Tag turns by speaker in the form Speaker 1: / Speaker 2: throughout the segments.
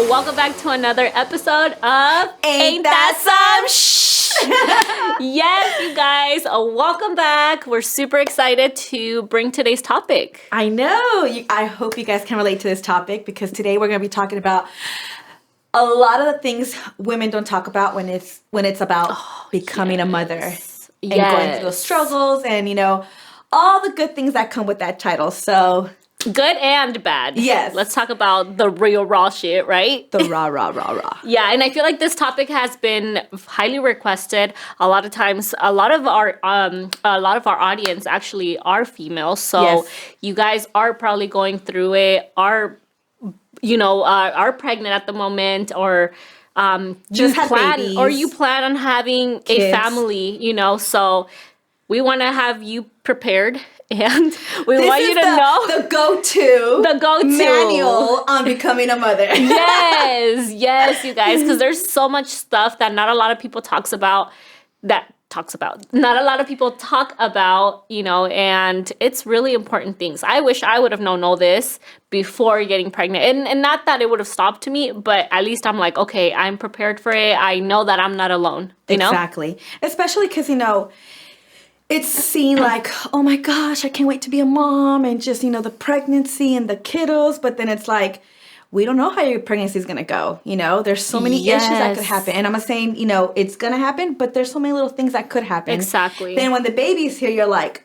Speaker 1: Welcome back to another episode of Ain't That Some Shh? Yes, you guys, welcome back. We're super excited to bring today's topic.
Speaker 2: I know. I hope you guys can relate to this topic because today we're going to be talking about a lot of the things women don't talk about when it's about becoming a mother and going through those struggles and, all the good things that come with that title. So...
Speaker 1: good and bad.
Speaker 2: Yes.
Speaker 1: Let's talk about the real raw shit, right?
Speaker 2: The raw.
Speaker 1: Yeah, and I feel like this topic has been highly requested. A lot of times, a lot of our audience actually are female, so you guys are probably going through it. Are pregnant at the moment, or you plan on having kids. A family. So we want to have you prepared. And we want you to know
Speaker 2: the go-to manual on becoming a mother.
Speaker 1: yes, you guys, because there's so much stuff that not a lot of people talk about, not a lot of people talk about, and it's really important things. I wish I would have known all this before getting pregnant. And not that it would have stopped me, but at least I'm like, okay, I'm prepared for it. I know that I'm not alone,
Speaker 2: Exactly. Especially because, it's seen like, oh my gosh, I can't wait to be a mom and just, the pregnancy and the kiddos. But then it's like, we don't know how your pregnancy is going to go. There's so many issues that could happen. And I'm not saying, it's going to happen, but there's so many little things that could happen.
Speaker 1: Exactly.
Speaker 2: Then when the baby's here, you're like,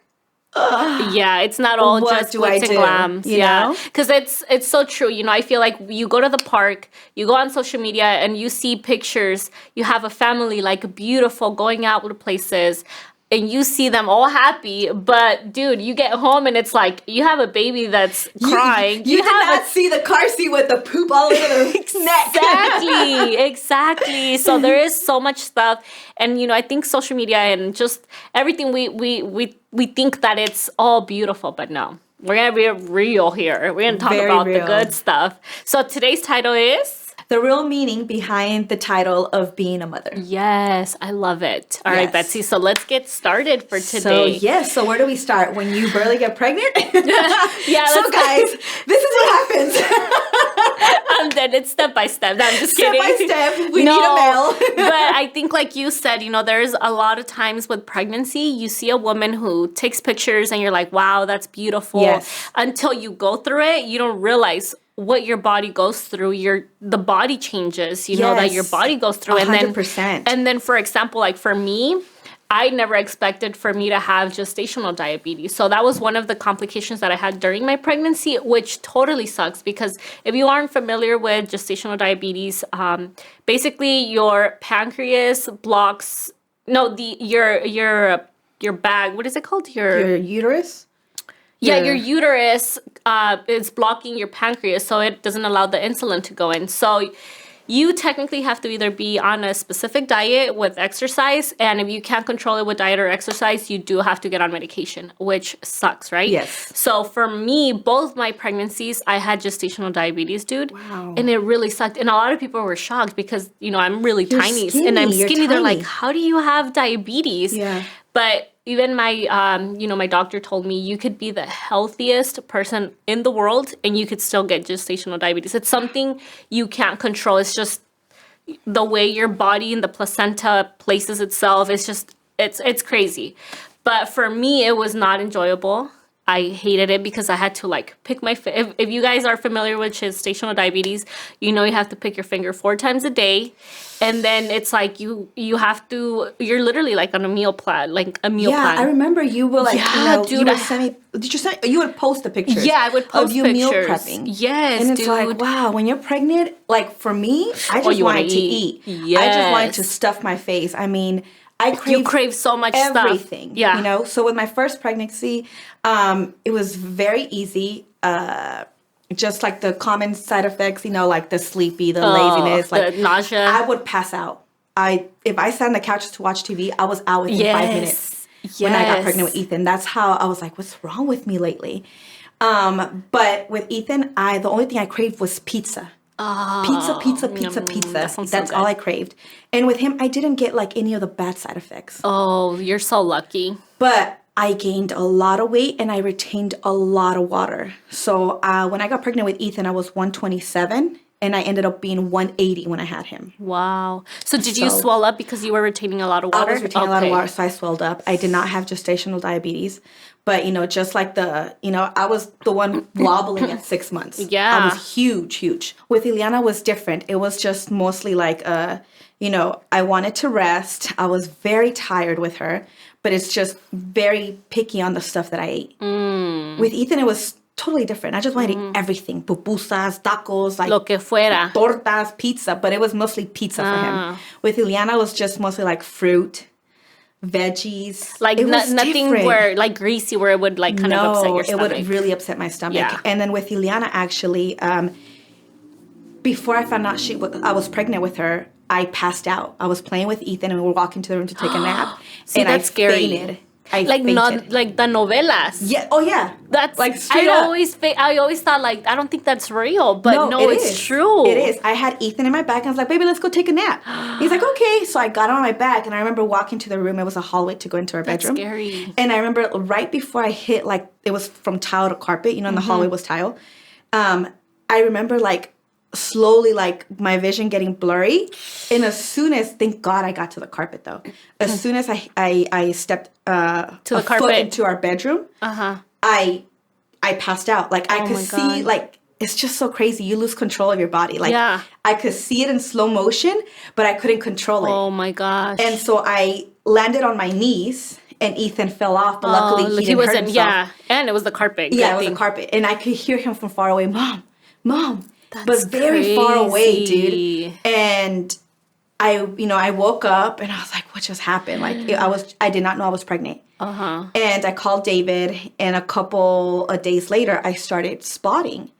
Speaker 2: ugh.
Speaker 1: Yeah, it's not all just glitz and glams.
Speaker 2: Yeah.
Speaker 1: Because it's so true. I feel like you go to the park, you go on social media and you see pictures. You have a family like beautiful going out to places. And you see them all happy, but dude, you get home and it's like you have a baby that's crying.
Speaker 2: You did not see the car seat with the poop all over the neck.
Speaker 1: Exactly. So there is so much stuff, and I think social media and just everything we think that it's all beautiful, but no, we're gonna be real here. We're gonna talk about the good stuff. So today's title is.
Speaker 2: The real meaning behind the title of being a mother.
Speaker 1: Yes, I love it. All right, Betsy, so let's get started for today.
Speaker 2: So where do we start? When you barely get pregnant?
Speaker 1: Guys,
Speaker 2: this is what happens.
Speaker 1: And then it's step by step. No, I'm just kidding.
Speaker 2: Step by step, we need a male.
Speaker 1: But I think like you said, there's a lot of times with pregnancy, you see a woman who takes pictures and you're like, wow, that's beautiful.
Speaker 2: Yes.
Speaker 1: Until you go through it, you don't realize what your body goes through. The body changes, know that your body goes through.
Speaker 2: 100%.
Speaker 1: And then for example, like for me, I never expected for me to have gestational diabetes. So that was one of the complications that I had during my pregnancy, which totally sucks because if you aren't familiar with gestational diabetes, basically your pancreas blocks, your bag, what is it called?
Speaker 2: Your uterus?
Speaker 1: Yeah, your uterus is blocking your pancreas, so it doesn't allow the insulin to go in. So you technically have to either be on a specific diet with exercise, and if you can't control it with diet or exercise, you do have to get on medication, which sucks, right?
Speaker 2: Yes.
Speaker 1: So for me, both my pregnancies, I had gestational diabetes, dude.
Speaker 2: Wow.
Speaker 1: And it really sucked. And a lot of people were shocked because, I'm really tiny.
Speaker 2: Skinny.
Speaker 1: And I'm
Speaker 2: You're
Speaker 1: skinny. They're
Speaker 2: tiny.
Speaker 1: like, how do you have diabetes?
Speaker 2: Yeah.
Speaker 1: But even my, my doctor told me you could be the healthiest person in the world and you could still get gestational diabetes. It's something you can't control. It's just the way your body and the placenta places itself. It's just, it's crazy. But for me, it was not enjoyable. I hated it because I had to pick my if you guys are familiar with gestational diabetes, you have to pick your finger 4 times a day, and then it's like you have to, you're literally on a meal plan, plan.
Speaker 2: Yeah, I remember you were
Speaker 1: dude,
Speaker 2: you would send me. You would post the pictures.
Speaker 1: Yeah, I would post
Speaker 2: of you
Speaker 1: pictures.
Speaker 2: Meal prepping.
Speaker 1: Yes,
Speaker 2: and it's
Speaker 1: dude.
Speaker 2: like, wow, when you're pregnant, for me, I just wanted to eat.
Speaker 1: Yes.
Speaker 2: I just wanted to stuff my face. I mean,
Speaker 1: you crave so much
Speaker 2: everything,
Speaker 1: stuff. Yeah.
Speaker 2: So with my first pregnancy, it was very easy. Just the common side effects, the sleepy, the laziness,
Speaker 1: the nausea.
Speaker 2: I would pass out. if I sat on the couch to watch TV, I was out within 5 minutes when I got pregnant with Ethan. That's how I was like, what's wrong with me lately? But with Ethan, the only thing I craved was pizza. Pizza. That's all I craved. And with him, I didn't get like any of the bad side effects.
Speaker 1: Oh, you're so lucky.
Speaker 2: But I gained a lot of weight and I retained a lot of water. So when I got pregnant with Ethan, I was 127 and I ended up being 180 when I had him.
Speaker 1: Wow. So did you swell up because you were retaining a lot of water?
Speaker 2: I was retaining a lot of water, so I swelled up. I did not have gestational diabetes. But, just like I was the one wobbling at 6 months.
Speaker 1: Yeah.
Speaker 2: I was huge. With Ileana, it was different. It was just mostly like, I wanted to rest. I was very tired with her. But it's just very picky on the stuff that I ate. With Ethan, it was totally different. I just wanted to eat everything. Pupusas, tacos, like
Speaker 1: lo que fuera.
Speaker 2: Tortas, pizza. But it was mostly pizza for him. With Ileana, it was just mostly like fruit. Veggies,
Speaker 1: like nothing where like greasy where it would like kind of upset your stomach.
Speaker 2: It would really upset my stomach.
Speaker 1: Yeah.
Speaker 2: And then with Ileana, actually, before I found out I was pregnant with her, I passed out. I was playing with Ethan and we were walking to the room to take a nap.
Speaker 1: See,
Speaker 2: and
Speaker 1: that's
Speaker 2: I
Speaker 1: scary.
Speaker 2: fainted. I
Speaker 1: like
Speaker 2: fainted.
Speaker 1: not like the novelas.
Speaker 2: Yeah. Oh yeah.
Speaker 1: That's
Speaker 2: like straight
Speaker 1: I
Speaker 2: up.
Speaker 1: always thought like I don't think that's real, but no, it's true.
Speaker 2: It is. I had Ethan in my back and I was like, baby, let's go take a nap. He's like, okay. So I got on my back and I remember walking to the room. It was a hallway to go into our bedroom.
Speaker 1: That's scary.
Speaker 2: And I remember right before I hit, like it was from tile to carpet, and the hallway was tile. I remember like slowly like my vision getting blurry, and as soon as, thank God I got to the carpet though, as soon as I stepped to the carpet into our bedroom, I passed out. Like I could see, like it's just so crazy, you lose control of your body. Like I could see it in slow motion, but I couldn't control it.
Speaker 1: Oh my gosh.
Speaker 2: And so I landed on my knees and Ethan fell off, but luckily he didn't hurt himself.
Speaker 1: Yeah, and it was the carpet.
Speaker 2: Yeah, it was the carpet, and I could hear him from far away, mom.
Speaker 1: That's
Speaker 2: but very far away, dude. And I woke up and I was like, what just happened? Like I did not know I was pregnant. And I called David, and a couple of days later, I started spotting.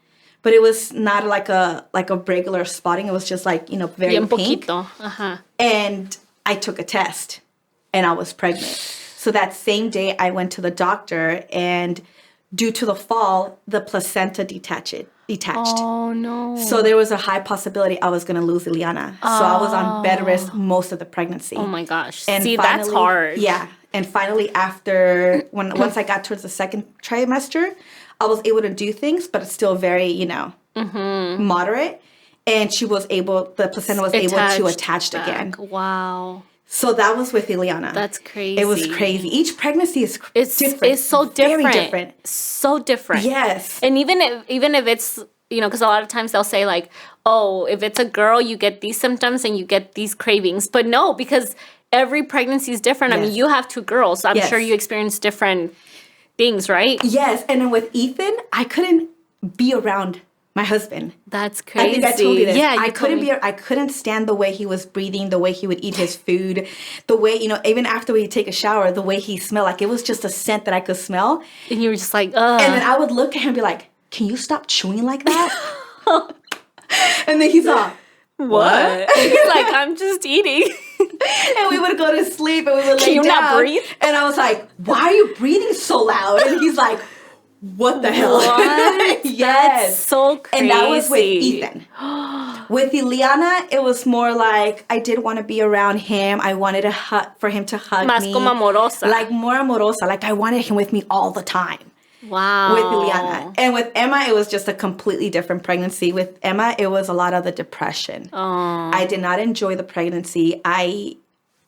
Speaker 2: But it was not like a regular spotting. It was just like, very
Speaker 1: bien
Speaker 2: pink.
Speaker 1: Poquito.
Speaker 2: And I took a test and I was pregnant. So that same day I went to the doctor, and due to the fall, the placenta detached.
Speaker 1: Oh, no.
Speaker 2: So there was a high possibility I was going to lose Ileana. So I was on bed rest most of the pregnancy.
Speaker 1: Oh, my gosh.
Speaker 2: And
Speaker 1: see,
Speaker 2: finally,
Speaker 1: that's hard.
Speaker 2: Yeah. And finally, once I got towards the second trimester, I was able to do things, but it's still very, moderate. And the placenta was able to attach again.
Speaker 1: Wow.
Speaker 2: So that was with Ileana.
Speaker 1: That's crazy.
Speaker 2: It was crazy. Each pregnancy is different.
Speaker 1: It's so different.
Speaker 2: Very different.
Speaker 1: So different.
Speaker 2: Yes.
Speaker 1: And even if it's, because a lot of times they'll say like, oh, if it's a girl, you get these symptoms and you get these cravings. But no, because every pregnancy is different. Yes. I mean, you have 2 girls. So I'm sure you experience different things, right?
Speaker 2: Yes. And then with Ethan, I couldn't be around my husband.
Speaker 1: That's crazy.
Speaker 2: I think I told you this.
Speaker 1: Yeah,
Speaker 2: I couldn't stand the way he was breathing, the way he would eat his food, the way, even after we take a shower, the way he smelled. Like it was just a scent that I could smell.
Speaker 1: And you were just like, ugh.
Speaker 2: And then I would look at him and be like, can you stop chewing like that? And then he's like, what?
Speaker 1: He's like, I'm just eating.
Speaker 2: And we would go to sleep and we would lay down.
Speaker 1: Can you not breathe?
Speaker 2: And I was like, why are you breathing so loud? And he's like, what the hell?
Speaker 1: What?
Speaker 2: Yes.
Speaker 1: That's so crazy.
Speaker 2: And that was with Ethan. With Ileana, it was more like I did want to be around him. I wanted for him to hug
Speaker 1: Más
Speaker 2: me.
Speaker 1: como amorosa.
Speaker 2: Like more amorosa. Like I wanted him with me all the time.
Speaker 1: Wow.
Speaker 2: With Ileana. And with Emma, it was just a completely different pregnancy. With Emma, it was a lot of the depression.
Speaker 1: Oh.
Speaker 2: I did not enjoy the pregnancy.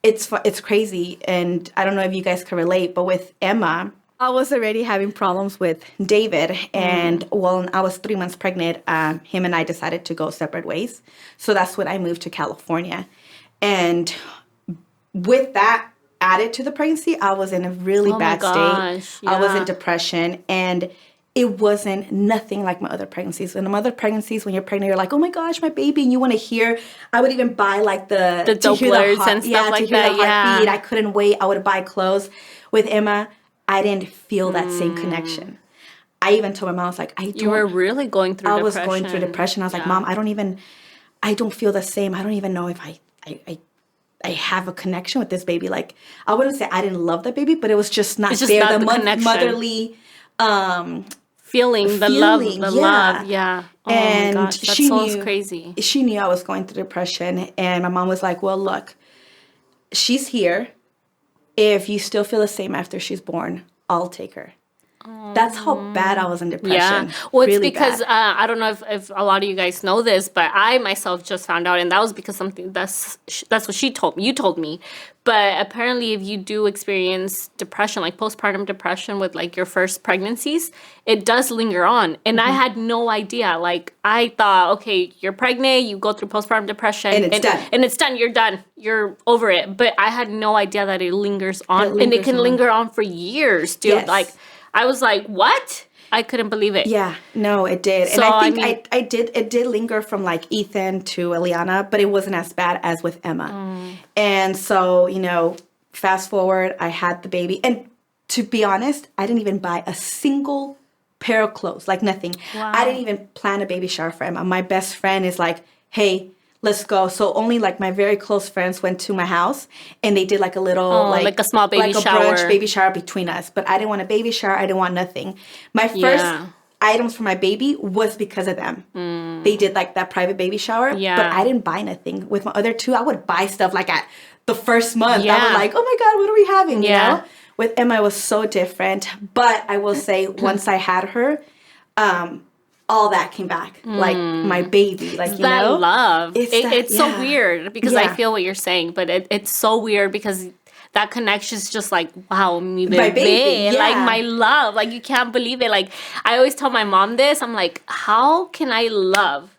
Speaker 2: It's crazy. And I don't know if you guys can relate, but with Emma, I was already having problems with David. And when I was 3 months pregnant, him and I decided to go separate ways. So that's when I moved to California. And with that added to the pregnancy, I was in a really bad state. Yeah. I was in depression. And it wasn't nothing like my other pregnancies. In my other pregnancies, when you're pregnant, you're like, oh my gosh, my baby. And you want to hear, I would even buy like the
Speaker 1: Dopplers and stuff like that.
Speaker 2: Yeah. I couldn't wait. I would buy clothes. With Emma, I didn't feel that same connection. I even told my mom, I was like, You were
Speaker 1: really going through depression.
Speaker 2: I was going through depression. I was like, Mom, I don't feel the same. I don't even know if have a connection with this baby. Like, I wouldn't say I didn't love the baby, but it was just not
Speaker 1: It's just
Speaker 2: there.
Speaker 1: not the
Speaker 2: The
Speaker 1: connection.
Speaker 2: motherly
Speaker 1: feeling, the
Speaker 2: feeling,
Speaker 1: love. Yeah. Oh
Speaker 2: and
Speaker 1: my gosh, that's
Speaker 2: she
Speaker 1: so
Speaker 2: knew
Speaker 1: crazy.
Speaker 2: She knew I was going through depression, and my mom was like, "Well, look, she's here. If you still feel the same after she's born, I'll take her." That's how bad I was in depression.
Speaker 1: Yeah. Well, it's
Speaker 2: really
Speaker 1: because
Speaker 2: bad.
Speaker 1: I don't know if a lot of you guys know this, but I myself just found out, and that was because that's what she told me. You told me, but apparently, if you do experience depression, like postpartum depression with like your first pregnancies, it does linger on. And I had no idea. Like I thought, okay, you're pregnant, you go through postpartum depression,
Speaker 2: And it's done.
Speaker 1: and it's done. You're done. You're over it. But I had no idea that it lingers on, and it
Speaker 2: lingers
Speaker 1: can
Speaker 2: on.
Speaker 1: linger on for years, dude.
Speaker 2: Yes.
Speaker 1: Like. I was like, what? I couldn't believe it.
Speaker 2: Yeah, no, it did.
Speaker 1: So,
Speaker 2: and I think
Speaker 1: I mean-
Speaker 2: it did linger from like Ethan to Eliana, but it wasn't as bad as with Emma. And so, fast forward, I had the baby. And to be honest, I didn't even buy a single pair of clothes, like nothing.
Speaker 1: Wow.
Speaker 2: I didn't even plan a baby shower for Emma. My best friend is like, hey, let's go. So only like my very close friends went to my house, and they did like a little
Speaker 1: like a small baby
Speaker 2: like
Speaker 1: shower.
Speaker 2: a brunch baby shower between us. But I didn't want a baby shower. I didn't want nothing. My first items for my baby was because of them. They did like that private baby shower.
Speaker 1: Yeah.
Speaker 2: But I didn't buy nothing. With my other two, I would buy stuff like at the first month.
Speaker 1: Yeah.
Speaker 2: I was like, oh my God, what are we having? You
Speaker 1: Yeah.
Speaker 2: know? With Emma, it was so different. But I will say, once I had her, all that came back. Like my baby. Like,
Speaker 1: That love. It's so
Speaker 2: yeah.
Speaker 1: weird because I
Speaker 2: Yeah.
Speaker 1: feel what you're saying, but it's so weird because that connection is just like, wow, mi
Speaker 2: My baby,
Speaker 1: bebé, like
Speaker 2: yeah.
Speaker 1: my love. Like you can't believe it. Like I always tell my mom this. I'm like, how can I love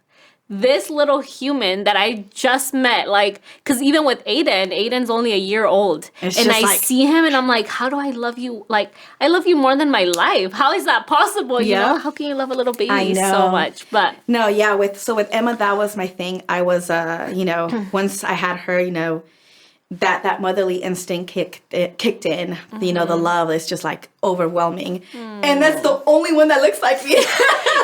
Speaker 1: this little human that I just met? Like, because even with Aiden's only a year old.
Speaker 2: It's
Speaker 1: And
Speaker 2: just
Speaker 1: I
Speaker 2: like-
Speaker 1: see him and I'm like, how do I love you? Like, I love you more than my life. How is that possible? You
Speaker 2: Yeah.
Speaker 1: know, how can you love a little baby
Speaker 2: I
Speaker 1: so
Speaker 2: know.
Speaker 1: much? But
Speaker 2: No, yeah, with Emma, that was my thing. I was once I had her, that motherly instinct kicked in. The love is just like overwhelming. And that's the only one that looks like me.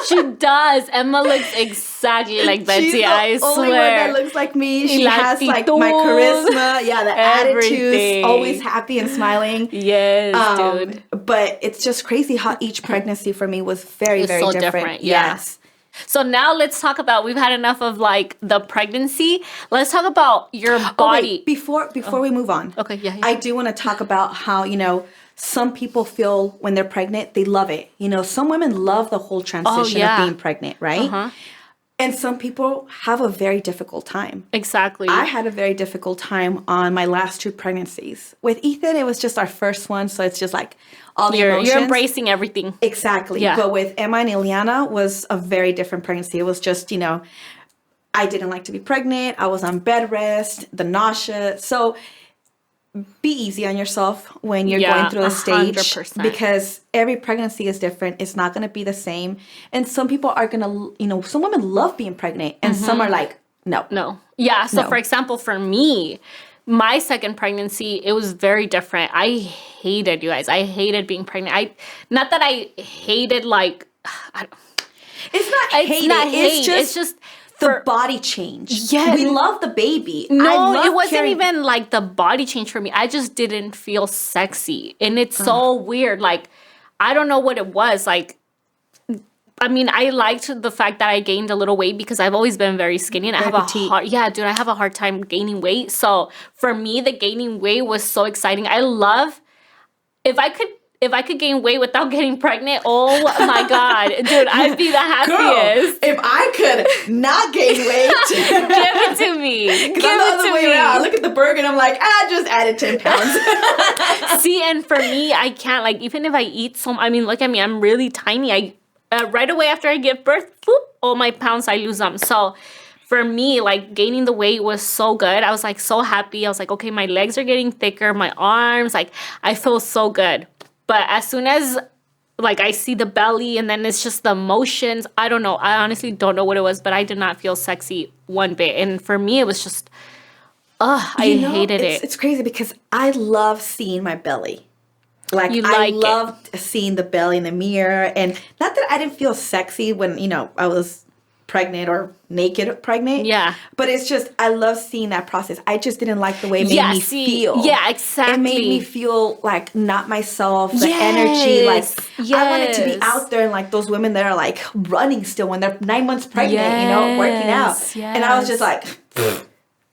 Speaker 1: she does. Emma looks exactly like Betsy,
Speaker 2: She's the
Speaker 1: I
Speaker 2: only one
Speaker 1: swear.
Speaker 2: that looks like me. She
Speaker 1: La
Speaker 2: has like
Speaker 1: actitud.
Speaker 2: my charisma, yeah, the
Speaker 1: Everything.
Speaker 2: attitude, always happy and smiling.
Speaker 1: Yes, dude.
Speaker 2: But it's just crazy how each pregnancy for me was very,
Speaker 1: It's
Speaker 2: very
Speaker 1: so
Speaker 2: different.
Speaker 1: different, yeah.
Speaker 2: Yes.
Speaker 1: So now let's talk about, we've had enough of like the pregnancy. Let's talk about your
Speaker 2: Oh,
Speaker 1: body.
Speaker 2: wait, before we move on.
Speaker 1: Okay, yeah.
Speaker 2: I do want to talk about how, some people feel when they're pregnant, they love it. Some women love the whole transition
Speaker 1: yeah.
Speaker 2: of being pregnant, right?
Speaker 1: Uh-huh.
Speaker 2: And some people have a very difficult time.
Speaker 1: Exactly.
Speaker 2: I had a very difficult time on my last two pregnancies. With Ethan, it was just our first one, so it's just like all the emotions.
Speaker 1: You're embracing everything.
Speaker 2: Exactly.
Speaker 1: Yeah.
Speaker 2: But with Emma and Ileana was a very different pregnancy. It was just, I didn't like to be pregnant. I was on bed rest, the nausea. So be easy on yourself when you're going through a stage
Speaker 1: 100%.
Speaker 2: because every pregnancy is different. It's not going to be the same. And some people are going to, some women love being pregnant and some are like, no.
Speaker 1: No. Yeah. So
Speaker 2: No.
Speaker 1: for example, for me, my second pregnancy, it was very different. I hated, you guys. I hated being pregnant. Not that I hated like,
Speaker 2: It's not hate. It's just the body change.
Speaker 1: Yeah.
Speaker 2: We love the baby.
Speaker 1: No, it wasn't even like the body change for me. I just didn't feel sexy. And it's so weird. Like, I don't know what it was. Like, I mean, I liked the fact that I gained a little weight because I've always been very skinny and I have
Speaker 2: petite.
Speaker 1: I have a hard time gaining weight. So for me, the gaining weight was so exciting. I love, if I could gain weight without getting pregnant, oh my God. Dude, I'd be the happiest.
Speaker 2: Girl, if I could not gain weight,
Speaker 1: Give it to me. Give
Speaker 2: because I'm the
Speaker 1: it
Speaker 2: other
Speaker 1: to
Speaker 2: way
Speaker 1: me.
Speaker 2: around. I look at the burger and I'm like, I just added 10 pounds.
Speaker 1: See, and for me, I can't, like, even if I eat look at me, I'm really tiny. Right away after I give birth, boop, all my pounds, I lose them. So for me, like, gaining the weight was so good. I was, like, so happy. I was like, okay, my legs are getting thicker, my arms, like, I feel so good. But as soon as, like, I see the belly and then it's just the emotions, I don't know. I honestly don't know what it was, but I did not feel sexy one bit. And for me, it was just, I hated it.
Speaker 2: It's crazy because I love seeing my belly. Like,
Speaker 1: You
Speaker 2: I
Speaker 1: like it.
Speaker 2: loved seeing the belly in the mirror. And not that I didn't feel sexy when, I was pregnant or naked pregnant.
Speaker 1: Yeah.
Speaker 2: But it's just, I love seeing that process. I just didn't like the way it made me feel.
Speaker 1: Yeah, exactly.
Speaker 2: It made me feel like not myself, the energy. Like, I wanted to be out there and like those women that are like running still when they're 9 months pregnant, you know, working out. And I was just like,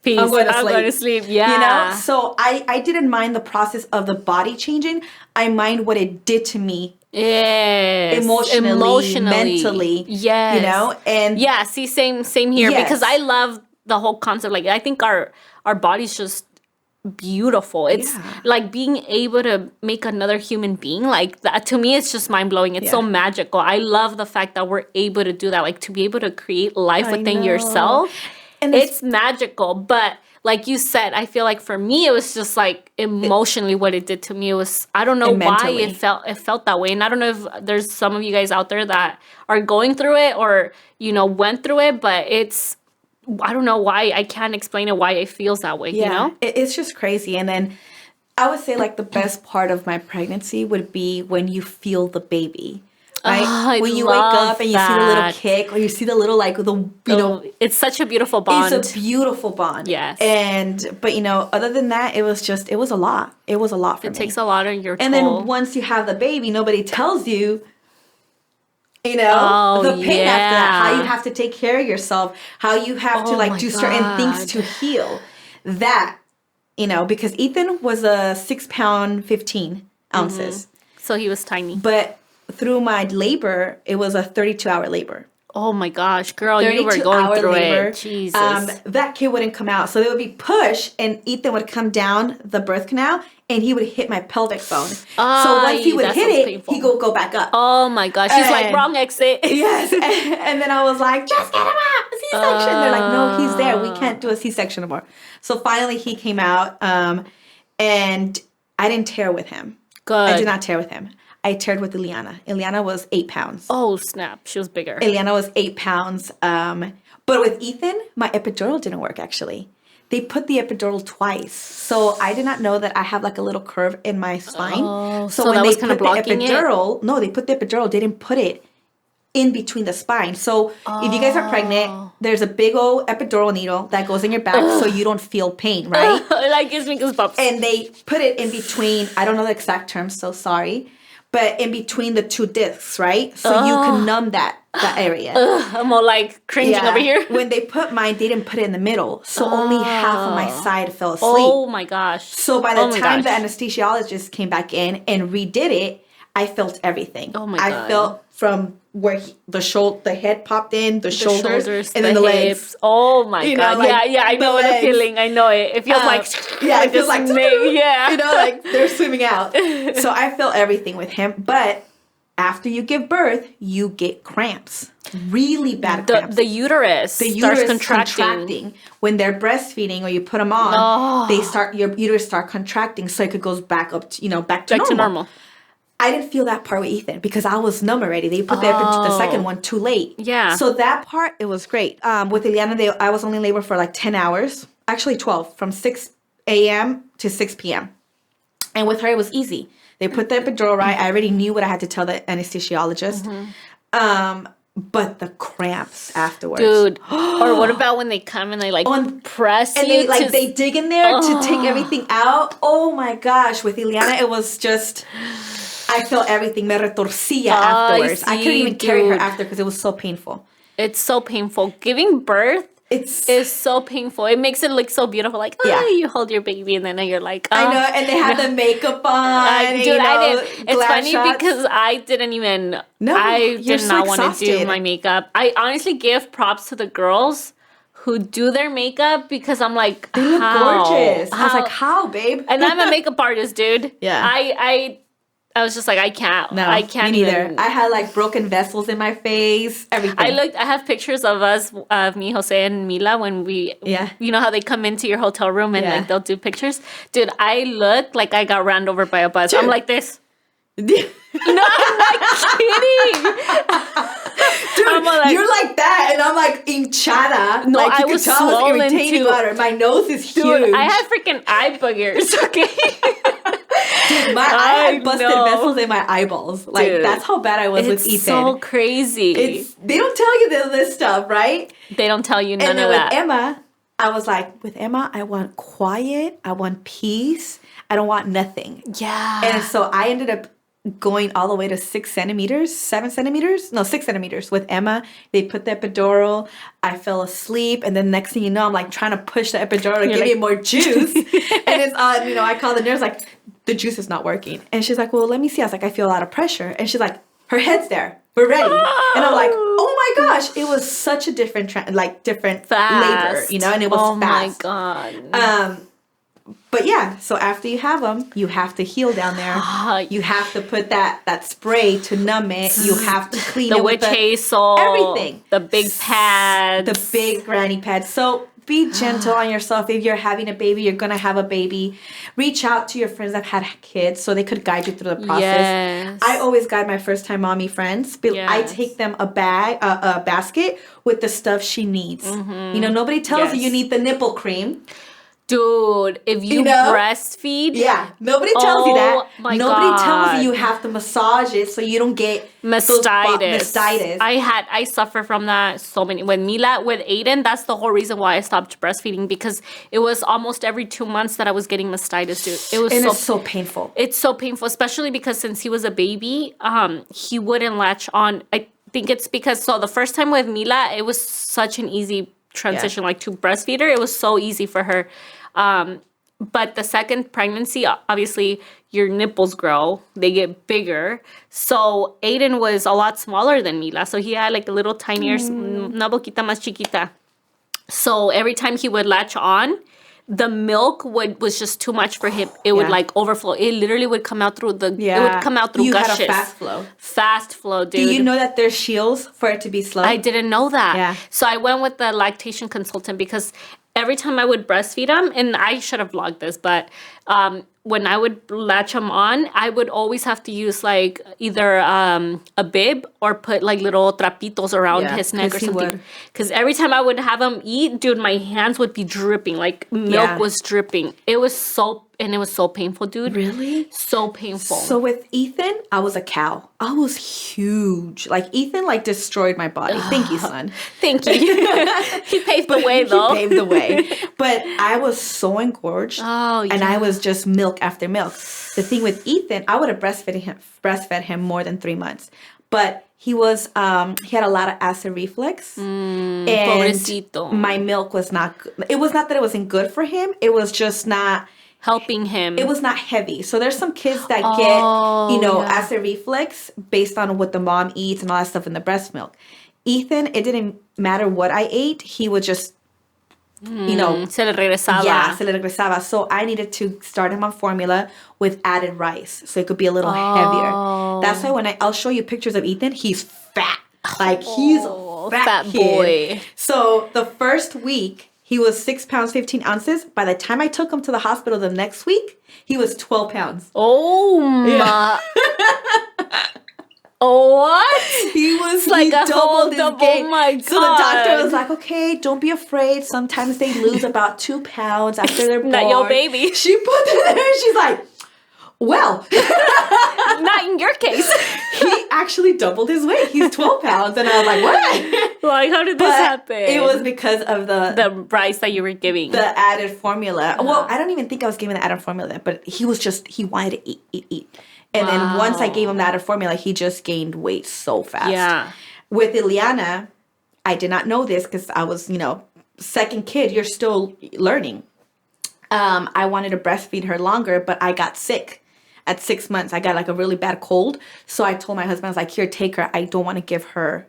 Speaker 1: peace. I'm going to sleep. Yeah.
Speaker 2: You know? So I didn't mind the process of the body changing. I mind what it did to me.
Speaker 1: Yes.
Speaker 2: Emotionally, mentally.
Speaker 1: Yes.
Speaker 2: You know? And
Speaker 1: yeah, see, same here.
Speaker 2: Yes.
Speaker 1: Because I love the whole concept. Like, I think our body's just beautiful. It's like being able to make another human being like that. To me, it's just mind-blowing. It's so magical. I love the fact that we're able to do that. Like, to be able to create life within yourself. And it's magical. But like you said, I feel like for me, it was just like emotionally what it did to me. It was, I don't know why it felt that way. And I don't know if there's some of you guys out there that are going through it or, you know, went through it, but it's, I don't know why. I can't explain it why it feels that way, you know?
Speaker 2: It's just crazy. And then I would say like the best part of my pregnancy would be when you feel the baby. Right? When you wake up and you see the little kick or you see the little like the you know,
Speaker 1: it's such a beautiful bond.
Speaker 2: It's a beautiful bond.
Speaker 1: Yes.
Speaker 2: But you know, other than that, it was a lot. It was a lot for me.
Speaker 1: It takes a lot on your toll.
Speaker 2: And then once you have the baby, nobody tells you, you know, the pain after that, how you have to take care of yourself, how you have to like do certain things to heal. That, you know, because Ethan was a 6 pound 15 ounces.
Speaker 1: So he was tiny.
Speaker 2: But through my labor, it was a 32-hour labor.
Speaker 1: Oh my gosh, girl, you were going through labor. It. Jesus.
Speaker 2: That kid wouldn't come out. So they would be pushed and Ethan would come down the birth canal and he would hit my pelvic bone. So once he would hit it, painful. He would go back up.
Speaker 1: Oh my gosh, he's like, wrong exit.
Speaker 2: Yes. And then I was like, just get him out. C-section. They're like, no, he's there. We can't do a C-section anymore. So finally he came out and I didn't tear with him.
Speaker 1: Good.
Speaker 2: I did not tear with him. I teared with Ileana. Ileana was 8 pounds.
Speaker 1: Oh, snap. She was bigger.
Speaker 2: Ileana was 8 pounds. But with Ethan, my epidural didn't work, actually. They put the epidural twice. So I did not know that I have like a little curve in my spine.
Speaker 1: Oh, so when they put the epidural,
Speaker 2: no, they put the epidural, they didn't put it in between the spine. So if you guys are pregnant, there's a big old epidural needle that goes in your back so you don't feel pain, right?
Speaker 1: It like gives me goosebumps.
Speaker 2: And they put it in between, I don't know the exact term, so sorry. But in between the two discs, right? So you can numb that area.
Speaker 1: I'm all like cringing over here.
Speaker 2: When they put mine, they didn't put it in the middle. So only half of my side fell asleep.
Speaker 1: Oh my gosh.
Speaker 2: So by the time the anesthesiologist came back in and redid it, I felt everything.
Speaker 1: Oh my God.
Speaker 2: I felt from where the head popped in, the shoulders and then the
Speaker 1: hips.
Speaker 2: legs.
Speaker 1: Oh my God.
Speaker 2: Like
Speaker 1: I know the feeling. I know it. It feels
Speaker 2: it feels like you know, like they're swimming out. So I felt everything with him. But after you give birth, you get cramps. Really bad cramps.
Speaker 1: The uterus starts contracting.
Speaker 2: When they're breastfeeding or you put them on, your uterus start contracting so it goes back up to, back to normal. I didn't feel that part with Ethan because I was numb already. They put the second one too late.
Speaker 1: Yeah.
Speaker 2: So that part, it was great. With Ileana, I was only in labor for like 10 hours. Actually 12, from 6 a.m. to 6 p.m. And with her, it was easy. They put the epidural right. I already knew what I had to tell the anesthesiologist. But the cramps afterwards.
Speaker 1: Dude. Or what about when they come and they like press
Speaker 2: and
Speaker 1: you?
Speaker 2: And they dig in there to take everything out. Oh my gosh. With Ileana, it was just... I felt everything. Me retorcía afterwards. I couldn't even carry her after because it was so painful.
Speaker 1: It's so painful. Giving birth is so painful. It makes it look so beautiful. Like, you hold your baby and then you're like,
Speaker 2: I know. And they had the makeup on.
Speaker 1: Dude, I didn't. It's funny because I didn't even. No, I did not want to do my makeup. I honestly give props to the girls who do their makeup because I'm like,
Speaker 2: they look gorgeous. I was like, how, babe?
Speaker 1: And I'm a makeup artist, dude.
Speaker 2: Yeah.
Speaker 1: I was just like, I can't.
Speaker 2: No,
Speaker 1: I can't
Speaker 2: me neither. I had like broken vessels in my face, everything.
Speaker 1: I have pictures of us, of me, Jose, and Mila when you know how they come into your hotel room and like they'll do pictures? Dude, I look like I got ran over by a bus. Dude. I'm like this. No, I'm not kidding.
Speaker 2: Dude, you're like that, and I'm like hinchada.
Speaker 1: No,
Speaker 2: like,
Speaker 1: I was swollen too.
Speaker 2: My nose is huge.
Speaker 1: Dude, I had freaking eye boogers. Okay.
Speaker 2: Dude, I had busted vessels in my eyeballs. Like,
Speaker 1: Dude,
Speaker 2: that's how bad I was with Ethan.
Speaker 1: It's so crazy.
Speaker 2: They don't tell you this stuff, right?
Speaker 1: They don't tell you none
Speaker 2: and then
Speaker 1: of that.
Speaker 2: With Emma, I was like, with Emma, I want quiet. I want peace. I don't want nothing.
Speaker 1: Yeah.
Speaker 2: And so I ended up going all the way to 6 centimeters. With Emma. They put the epidural. I fell asleep. And then next thing you know, I'm like trying to push the epidural to give me more juice. And it's I call the nurse like, the juice is not working. And she's like, well, let me see. I was like, I feel a lot of pressure. And she's like, her head's there. We're ready. And I'm like, oh my gosh. It was such a different fast labor, and it was fast.
Speaker 1: Oh my God.
Speaker 2: But yeah, so after you have them, you have to heal down there. You have to put that spray to numb it. You have to clean it with
Speaker 1: witch hazel,
Speaker 2: everything.
Speaker 1: The big pads.
Speaker 2: The big granny pads. So be gentle on yourself. If you're having a baby, you're going to have a baby. Reach out to your friends that had kids so they could guide you through the process.
Speaker 1: Yes.
Speaker 2: I always guide my first-time mommy friends.
Speaker 1: Yes.
Speaker 2: I take them a basket with the stuff she needs.
Speaker 1: Mm-hmm.
Speaker 2: Nobody tells you need the nipple cream.
Speaker 1: Dude, if you breastfeed.
Speaker 2: Yeah, nobody tells you that.
Speaker 1: My
Speaker 2: nobody
Speaker 1: God.
Speaker 2: tells you have to massage it so you don't get mastitis.
Speaker 1: I suffer from that so many. With Aiden, that's the whole reason why I stopped breastfeeding, because it was almost every 2 months that I was getting mastitis, dude.
Speaker 2: It's so painful.
Speaker 1: It's so painful, especially because since he was a baby, he wouldn't latch on. I think it's because, the first time with Mila, it was such an easy transition, to breastfeed her. It was so easy for her. But the second pregnancy, obviously, your nipples grow. They get bigger. So Aiden was a lot smaller than Mila. So he had a little tinier, una boquita más chiquita. So every time he would latch on, the milk was just too much for him. It would overflow. It literally would come out through it would come out through gushes.
Speaker 2: You had a fast flow.
Speaker 1: Fast flow, dude.
Speaker 2: Do you know that there's shields for it to be slow?
Speaker 1: I didn't know that.
Speaker 2: Yeah.
Speaker 1: So I went with the lactation consultant because every time I would breastfeed him, and I should have vlogged this, but when I would latch him on, I would always have to use either a bib or put little trapitos around his neck or something. Because every time I would have him eat, dude, my hands would be dripping. Milk was dripping. It was so painful, dude.
Speaker 2: Really?
Speaker 1: So painful.
Speaker 2: So with Ethan, I was a cow. I was huge. Ethan destroyed my body. Thank you, son.
Speaker 1: Thank you. He paved the way, though.
Speaker 2: He paved the way. But I was so engorged.
Speaker 1: Oh, yeah.
Speaker 2: And I was just milk after milk. The thing with Ethan, I would have breastfed him more than 3 months. But he had a lot of acid reflux. And
Speaker 1: pobrecito.
Speaker 2: My milk was not good. It was not that it wasn't good for him. It was just not
Speaker 1: helping him.
Speaker 2: It was not heavy. So there's some kids that get, acid reflux based on what the mom eats and all that stuff in the breast milk. Ethan, it didn't matter what I ate. He would just,
Speaker 1: se le regresaba.
Speaker 2: Yeah, se le regresaba. So I needed to start him on formula with added rice. So it could be a little heavier. That's why I'll show you pictures of Ethan, he's fat. He's a fat
Speaker 1: boy.
Speaker 2: So the first week, he was 6 pounds, 15 ounces. By the time I took him to the hospital the next week, he was 12 pounds.
Speaker 1: Oh, my. What?
Speaker 2: He was
Speaker 1: a whole
Speaker 2: double.
Speaker 1: Oh, my God.
Speaker 2: So the doctor was like, okay, don't be afraid. Sometimes they lose about 2 pounds after they're born.
Speaker 1: Not your baby.
Speaker 2: She put it there. She's like, well.
Speaker 1: Not in your case.
Speaker 2: He actually doubled his weight. He's 12 pounds. And I was like, what?
Speaker 1: How did this happen?
Speaker 2: It was because of the
Speaker 1: rice that you were giving.
Speaker 2: The added formula. Well, I don't even think I was giving the added formula, but he wanted to eat. And then once I gave him the added formula, he just gained weight so fast.
Speaker 1: Yeah.
Speaker 2: With Ileana, I did not know this because I was, second kid, you're still learning. I wanted to breastfeed her longer, but I got sick. At 6 months, I got a really bad cold. So I told my husband, I was like, here, take her. I don't want to give her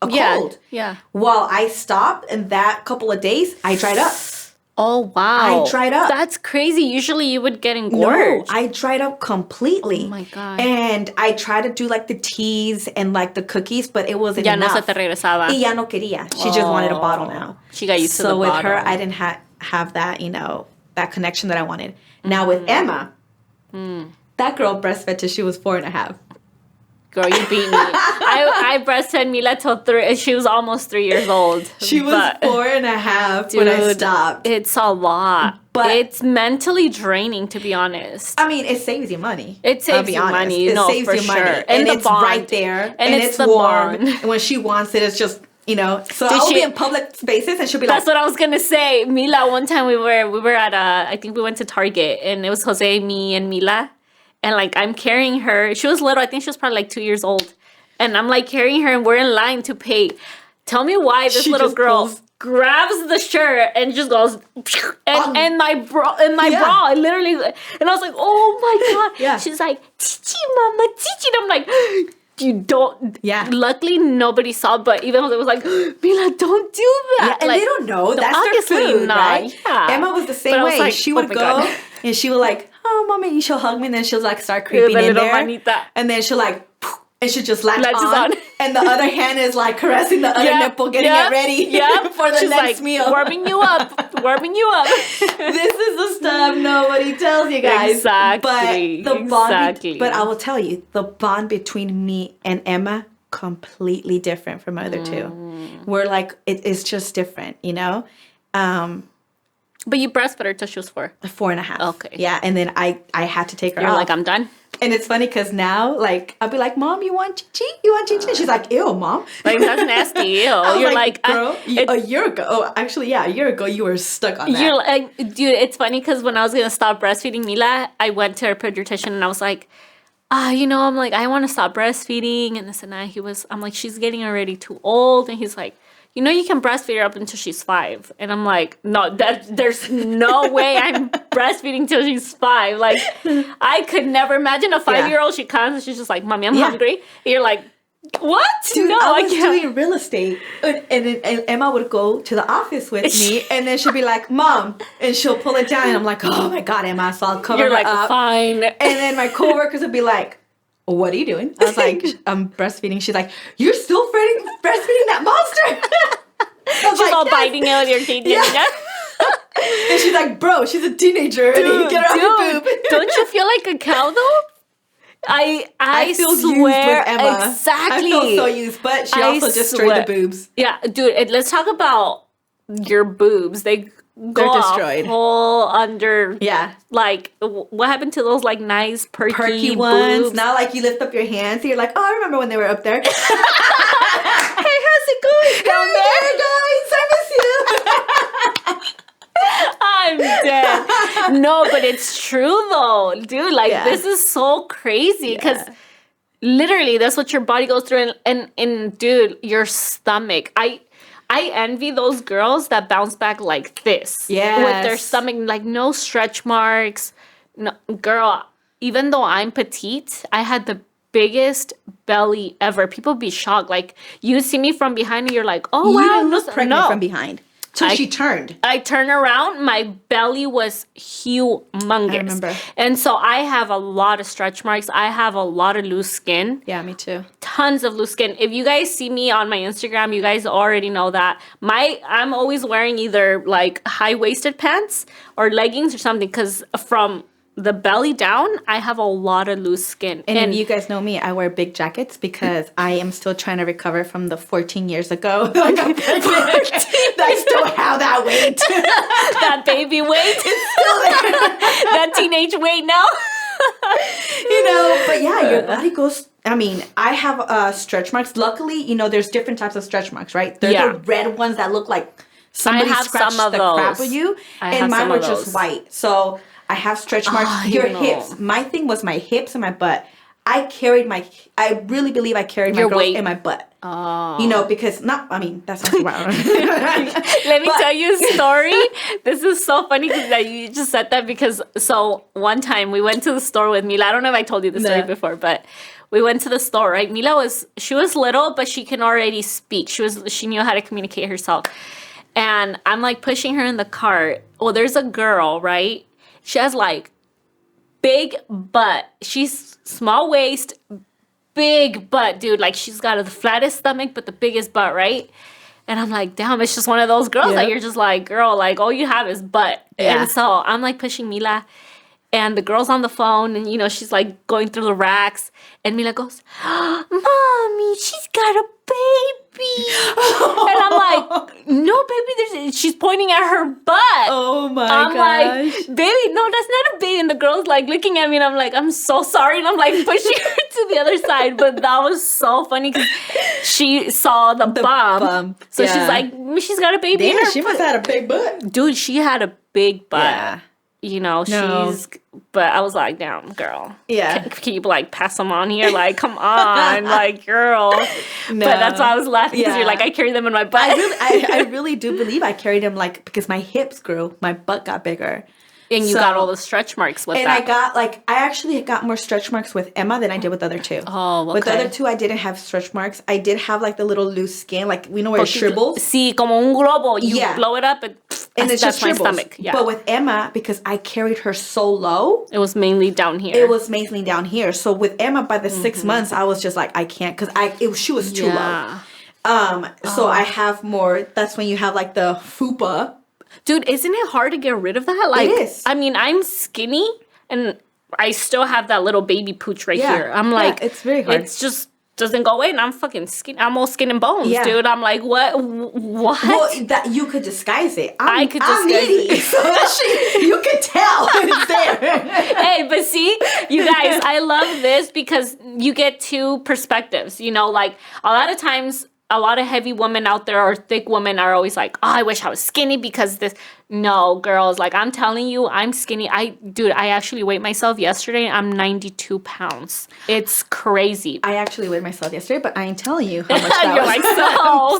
Speaker 2: a cold.
Speaker 1: Yeah.
Speaker 2: Well, I stopped, and that couple of days, I dried up.
Speaker 1: Oh, wow.
Speaker 2: I dried up.
Speaker 1: That's crazy. Usually you would get engorged.
Speaker 2: No, I dried up completely.
Speaker 1: Oh, my God.
Speaker 2: And I tried to do the teas and the cookies, but it wasn't enough.
Speaker 1: Ya no se te regresaba.
Speaker 2: Y ya no quería. She just wanted a bottle now.
Speaker 1: She got used to the bottle.
Speaker 2: So with her, I didn't have that, that connection that I wanted. Now with Emma, that girl breastfed till she was 4.5.
Speaker 1: Girl, you beat me. I breastfed Mila till 3. She was almost 3 years old.
Speaker 2: She was 4.5 when I stopped.
Speaker 1: It's a lot.
Speaker 2: But
Speaker 1: it's mentally draining, to be honest.
Speaker 2: I mean, it saves you money.
Speaker 1: It saves you money.
Speaker 2: It saves you
Speaker 1: sure.
Speaker 2: money.
Speaker 1: And
Speaker 2: it's
Speaker 1: bond.
Speaker 2: right there.
Speaker 1: And it's the
Speaker 2: warm.
Speaker 1: bond.
Speaker 2: And when she wants it, it's just, so I'll be in public spaces and she'll be
Speaker 1: That's what I was going to say. Mila, one time we were at I think we went to Target, and it was Jose, me, and Mila. And like, I'm carrying her. She was little. I think she was probably like 2 years old. And I'm like carrying her, and we're in line to pay. Tell me why this little girl grabs the shirt and just goes and my bra, I literally, and I was like, oh my god.
Speaker 2: Yeah.
Speaker 1: She's like, Chichi, mama, Chichi. And I'm like, you don't.
Speaker 2: Yeah.
Speaker 1: Luckily, nobody saw, but even it was like, Mila, don't do that.
Speaker 2: Yeah, and
Speaker 1: like,
Speaker 2: they don't know. That's
Speaker 1: obviously
Speaker 2: their food,
Speaker 1: not.
Speaker 2: right?
Speaker 1: Yeah.
Speaker 2: Emma was the same way.
Speaker 1: Like,
Speaker 2: she would go and she would like, oh, mommy, and she'll hug me, and then she'll like start creeping in there. Manita. And then she'll like, and she'll just latch on. And the other hand is like caressing the other nipple, getting it ready for the next meal.
Speaker 1: Warming you up.
Speaker 2: This is the stuff nobody tells you guys.
Speaker 1: Exactly.
Speaker 2: But the bond, but I will tell you, the bond between me and Emma, completely different from other two. We're like, it's just different,
Speaker 1: But you breastfed her till she was 4.
Speaker 2: 4.5.
Speaker 1: Okay.
Speaker 2: Yeah, and then I had to take her
Speaker 1: You're
Speaker 2: off.
Speaker 1: like, I'm done.
Speaker 2: And it's funny because now, like, I'll be like, Mom, you want chichi? You want chichi? She's like, ew, Mom.
Speaker 1: Like, that's nasty. Ew.
Speaker 2: You're like, girl, a year ago. Oh, actually, yeah, a year ago, you were stuck on that.
Speaker 1: You're like, dude, it's funny because when I was going to stop breastfeeding Mila, I went to her pediatrician and I was like, I'm like, I want to stop breastfeeding and this and that. I'm like, she's getting already too old. And he's like, you can breastfeed her up until she's 5. And I'm like, no, there's no way I'm breastfeeding till she's 5. Like, I could never imagine a 5-year-old. She comes and she's just like, Mommy, I'm hungry. And you're like, what?
Speaker 2: Dude,
Speaker 1: no,
Speaker 2: I was doing real estate. And Emma would go to the office with me. And then she'll be like, Mom. And she'll pull it down. And I'm like, oh my God, Emma. So I'll cover her up. You're like,
Speaker 1: fine. And
Speaker 2: then my coworkers would be like, what are you doing? I was like, I'm breastfeeding. She's like, you're still breastfeeding that monster?
Speaker 1: She's like, all biting it with your teeth. Yeah.
Speaker 2: And she's like, bro, she's a teenager. Dude, get her off your boob.
Speaker 1: Don't you feel like a cow though? I
Speaker 2: feel
Speaker 1: swear,
Speaker 2: used with Emma.
Speaker 1: Exactly.
Speaker 2: I feel so used, but she also destroyed the boobs.
Speaker 1: Yeah, dude, let's talk about your boobs. They're
Speaker 2: destroyed.
Speaker 1: Whole under.
Speaker 2: Yeah.
Speaker 1: Like, what happened to those like nice perky
Speaker 2: ones?
Speaker 1: boobs?
Speaker 2: Now, like, you lift up your hands, and you're like, oh, I remember when they were up there.
Speaker 1: Hey, how's it going down there?
Speaker 2: Guys, I miss you.
Speaker 1: I'm dead. No, but it's true though, dude. Like, this is so crazy because literally that's what your body goes through, and dude, your stomach. I envy those girls that bounce back like this.
Speaker 2: Yes.
Speaker 1: With their stomach, like no stretch marks. No, girl, even though I'm petite, I had the biggest belly ever. People be shocked. Like, you see me from behind and you're like, oh, wow.
Speaker 2: You didn't look pregnant from behind. Till she turned.
Speaker 1: I turned around, my belly was humongous.
Speaker 2: I remember.
Speaker 1: And so I have a lot of stretch marks. I have a lot of loose skin.
Speaker 2: Yeah, me too.
Speaker 1: Tons of loose skin. If you guys see me on my Instagram, you guys already know that. I'm always wearing either like high-waisted pants or leggings or something because from the belly down, I have a lot of loose skin.
Speaker 2: And if you guys know me, I wear big jackets because I am still trying to recover from the 14 years ago that I got pregnant. I still have that weight.
Speaker 1: That baby weight.
Speaker 2: It's still there.
Speaker 1: That teenage weight now.
Speaker 2: But yeah, your body goes... I mean, I have stretch marks. Luckily, there's different types of stretch marks, right? They're the red ones that look like somebody scratched the crap with you. And mine were just white. So... I have stretch marks. Your hips. My thing was my hips and my butt. I really believe I carried my growth in my butt.
Speaker 1: Oh.
Speaker 2: Because that sounds wrong.
Speaker 1: Let me tell you a story. This is so funny that you just said that because one time we went to the store with Mila. I don't know if I told you the story before, but we went to the store, right? Mila was little, but she can already speak. She knew how to communicate herself. And I'm like pushing her in the cart. Well, there's a girl, right? She has like big butt. She's small waist, big butt, dude. Like she's got the flattest stomach, but the biggest butt, right? And I'm like, damn, it's just one of those girls that you're just like, girl, like all you have is butt. Yeah. And so I'm like pushing Mila. And the girl's on the phone, and, she's, like, going through the racks. And Mila goes, Mommy, she's got a baby. And I'm like, no, baby, she's pointing at her butt.
Speaker 2: Oh, my
Speaker 1: I'm
Speaker 2: gosh.
Speaker 1: like, baby, no, that's not a baby. And the girl's, like, looking at me, and I'm like, I'm so sorry. And I'm, like, pushing her to the other side. But that was so funny because she saw the bump. So she's like, she's got a baby in her
Speaker 2: she must have had a big butt.
Speaker 1: Dude, she had a big butt.
Speaker 2: Yeah.
Speaker 1: But I was like, damn, girl.
Speaker 2: Yeah.
Speaker 1: Can you, like, pass them on here? Like, come on, like, girl.
Speaker 2: No.
Speaker 1: But that's why I was laughing because
Speaker 2: Yeah.
Speaker 1: you're like, I carry them in my butt.
Speaker 2: I really do believe I carried him, like, because my hips grew, my butt got bigger.
Speaker 1: And you got all the stretch marks with that.
Speaker 2: And I actually got more stretch marks with Emma than I did with the other two.
Speaker 1: Oh, okay.
Speaker 2: With the other two, I didn't have stretch marks. I did have, like, the little loose skin, like, we know where it shrivels.
Speaker 1: Sí, como un globo. You blow it up, and
Speaker 2: it's just
Speaker 1: my
Speaker 2: shrivels.
Speaker 1: stomach. Yeah.
Speaker 2: But with Emma, because I carried her so low.
Speaker 1: It was mainly down here.
Speaker 2: It was mainly down here. So with Emma, by the 6 months, I was just like, I can't, because she was too low. So I have more, that's when you have, like, the fupa.
Speaker 1: Dude, isn't it hard to get rid of that? Like,
Speaker 2: it is.
Speaker 1: I mean, I'm skinny, and I still have that little baby pooch right here. I'm like,
Speaker 2: it's very hard.
Speaker 1: It's just doesn't go away, and I'm fucking skinny. I'm all skin and bones, dude. I'm like, what?
Speaker 2: Well, that you could disguise it.
Speaker 1: I could disguise it.
Speaker 2: So that you could tell it's there.
Speaker 1: Hey, but see, you guys, I love this because you get two perspectives. Like, a lot of times, a lot of heavy women out there or thick women are always like, oh, I wish I was skinny because this. No, girls, like, I'm telling you, I'm skinny. I actually weighed myself yesterday. I'm 92 pounds. It's crazy.
Speaker 2: I actually weighed myself yesterday, but I ain't telling you how much that
Speaker 1: You're
Speaker 2: was.
Speaker 1: like,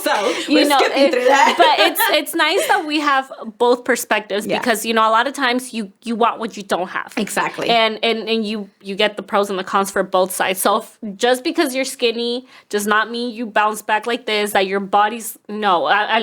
Speaker 2: so we're skipping through that.
Speaker 1: But it's nice that we have both perspectives because, a lot of times you want what you don't have.
Speaker 2: Exactly.
Speaker 1: And you get the pros and the cons for both sides. So just because you're skinny does not mean you bounce back like this, that your body's, not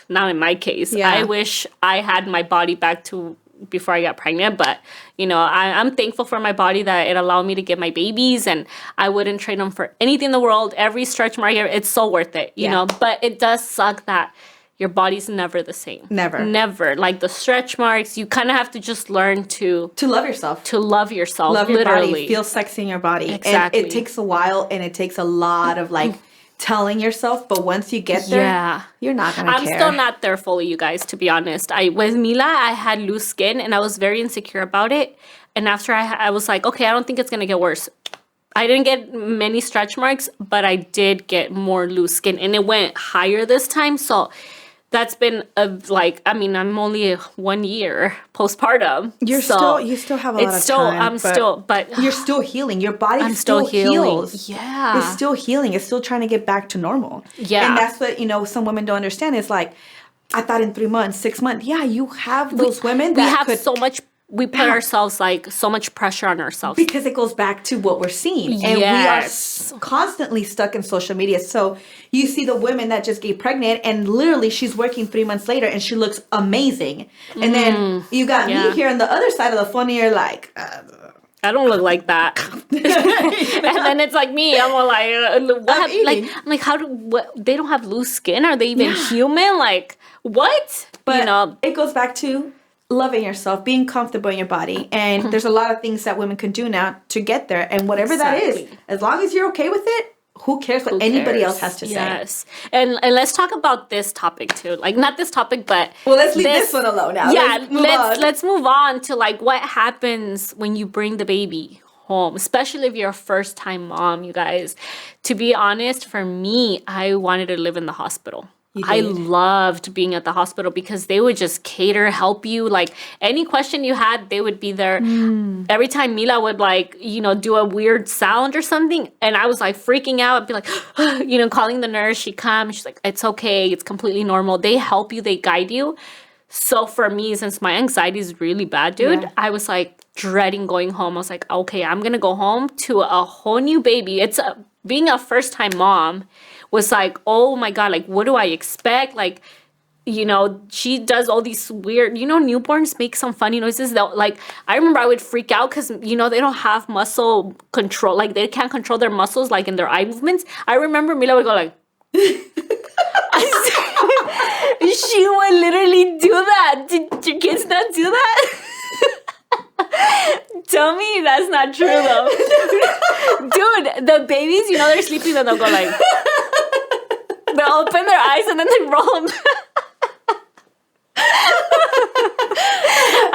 Speaker 1: in my case.
Speaker 2: Yeah.
Speaker 1: I wish I had my body back to before I got pregnant, but I'm thankful for my body that it allowed me to get my babies, and I wouldn't trade them for anything in the world. Every stretch mark here, it's so worth it, you know. But it does suck that your body's never the same. Never. Like the stretch marks, you kind of have to just learn to
Speaker 2: love yourself.
Speaker 1: To love yourself.
Speaker 2: Love
Speaker 1: literally.
Speaker 2: your body. Feel sexy in your body.
Speaker 1: Exactly.
Speaker 2: And it takes a while, and it takes a lot of like telling yourself, but once you get there, you're not gonna care.
Speaker 1: I'm still not there fully, you guys, to be honest. With Mila, I had loose skin, and I was very insecure about it. And after I was like, okay, I don't think it's gonna get worse. I didn't get many stretch marks, but I did get more loose skin, and it went higher this time. So that's been I'm only 1 year postpartum.
Speaker 2: You still have a lot of time.
Speaker 1: But
Speaker 2: you're still healing. Your body
Speaker 1: still
Speaker 2: heals.
Speaker 1: Yeah.
Speaker 2: It's still healing. It's still trying to get back to normal.
Speaker 1: Yeah.
Speaker 2: And that's what, some women don't understand. It's like, I thought in 3 months, 6 months. Yeah, you have those women that
Speaker 1: we put ourselves like so much pressure on ourselves.
Speaker 2: Because it goes back to what we're seeing. And we are constantly stuck in social media. So you see the women that just get pregnant and literally she's working 3 months later and she looks amazing. And then you got me here on the other side of the phone and you're like...
Speaker 1: I don't look like that. And then it's like me. I'm all like, they don't have loose skin? Are they even human? Like, what?
Speaker 2: But it goes back to loving yourself, being comfortable in your body. And there's a lot of things that women can do now to get there. And whatever that is, as long as you're okay with it, who cares what anybody else has to say?
Speaker 1: Yes. And let's talk about this topic too. Like, not this topic, but...
Speaker 2: Well, let's leave this one alone now.
Speaker 1: Yeah, let's move on to, like, what happens when you bring the baby home, especially if you're a first-time mom, you guys. To be honest, for me, I wanted to live in the hospital. I loved being at the hospital because they would just cater, help you. Like, any question you had, they would be there. Every time Mila would, like, do a weird sound or something, and I was, like, freaking out. I'd be like, calling the nurse. She'd come. She's like, it's okay. It's completely normal. They help you. They guide you. So for me, since my anxiety is really bad, dude, I was, like, dreading going home. I was like, okay, I'm going to go home to a whole new baby. Being a first-time mom was like, oh my God, like, what do I expect? Like, she does all these weird, newborns make some funny noises that, like, I remember I would freak out because, they don't have muscle control. Like, they can't control their muscles, like, in their eye movements. I remember Mila would go like, she would literally do that. Did your kids not do that? Tell me that's not true though. Dude, the babies, they're sleeping and they'll go like, they'll open their eyes and then they roll them.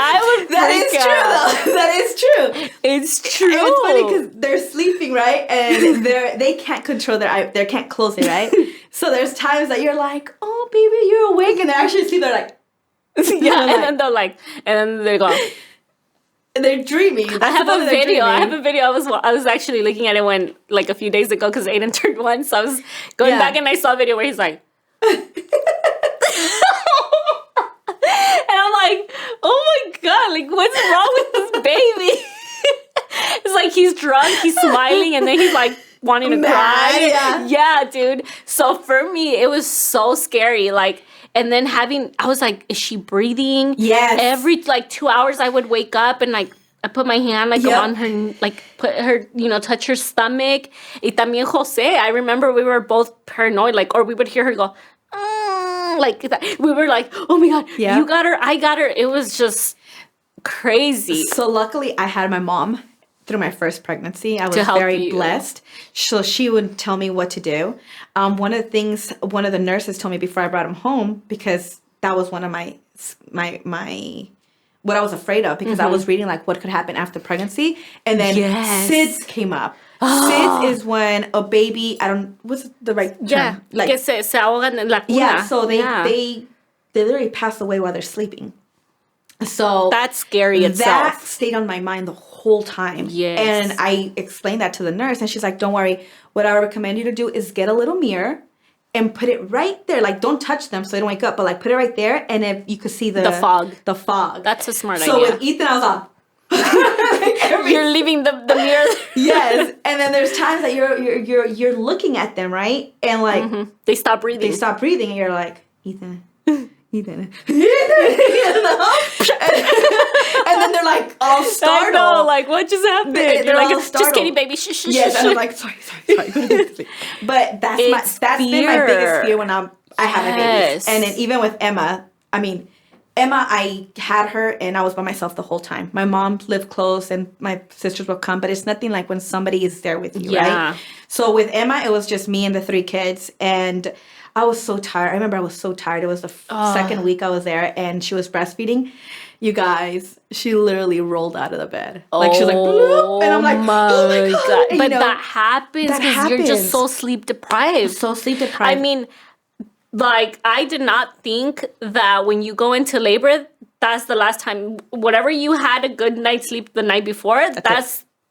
Speaker 1: I would freak out.
Speaker 2: That is true.
Speaker 1: It's true.
Speaker 2: And it's funny because they're sleeping, right? And they can't control their eye. They can't close it, right? So there's times that you're like, oh, baby, you're awake. And they're actually asleep. They're like,
Speaker 1: yeah. And then they're like, and then they go.
Speaker 2: They're dreaming.
Speaker 1: I have a video. I was actually looking at it a few days ago because Aiden turned 1. So I was going back and I saw a video where he's like. And I'm like, oh my God, like what's wrong with this baby? It's like he's drunk, he's smiling, and then he's like wanting to cry. Yeah, dude. So for me, it was so scary. Like, and then I was like, is she breathing?
Speaker 2: Yes.
Speaker 1: Every 2 hours I would wake up and like I put my hand on her, put her, touch her stomach. Y también Jose, I remember we were both paranoid, or we would hear her go, like that. We were like, oh my God, you got her, I got her. It was just crazy.
Speaker 2: So luckily I had my mom through my first pregnancy. I was very blessed. So she would tell me what to do. One of the nurses told me before I brought him home, because that was one of my what I was afraid of, because I was reading what could happen after pregnancy. And then SIDS came up. SIDS is when a baby, what's the right term?
Speaker 1: Yeah, que se ahogan en la cuna.
Speaker 2: Yeah, so they literally pass away while they're sleeping. So
Speaker 1: that's scary itself.
Speaker 2: That stayed on my mind the whole time.
Speaker 1: Yes.
Speaker 2: And I explained that to the nurse, and she's like, don't worry. What I recommend you to do is get a little mirror and put it right there. Don't touch them so they don't wake up, but put it right there, and if you could see the fog. The fog.
Speaker 1: That's a smart idea.
Speaker 2: So with Ethan, I was like,
Speaker 1: you're leaving the mirror.
Speaker 2: Yes, and then there's times that you're looking at them, right, and
Speaker 1: they stop breathing.
Speaker 2: And you're like, Ethan. And then they're like all startled.
Speaker 1: I know, what just happened? You're like, just kidding, baby. Shh.
Speaker 2: Yes, and I'm like, sorry. But that's been my biggest fear when I had a baby. And then even with Emma, I had her and I was by myself the whole time. My mom lived close and my sisters would come, but it's nothing like when somebody is there with you, right? So with Emma, it was just me and the 3 kids, and I was so tired. I remember I was so tired. It was the second week I was there, and she was breastfeeding. You guys, she literally rolled out of the bed. She was like, bloop, and I'm like, oh my God. And,
Speaker 1: but that happens because you're just so sleep deprived. I mean, I did not think that when you go into labor, that's the last time. Whatever you had a good night's sleep the night before,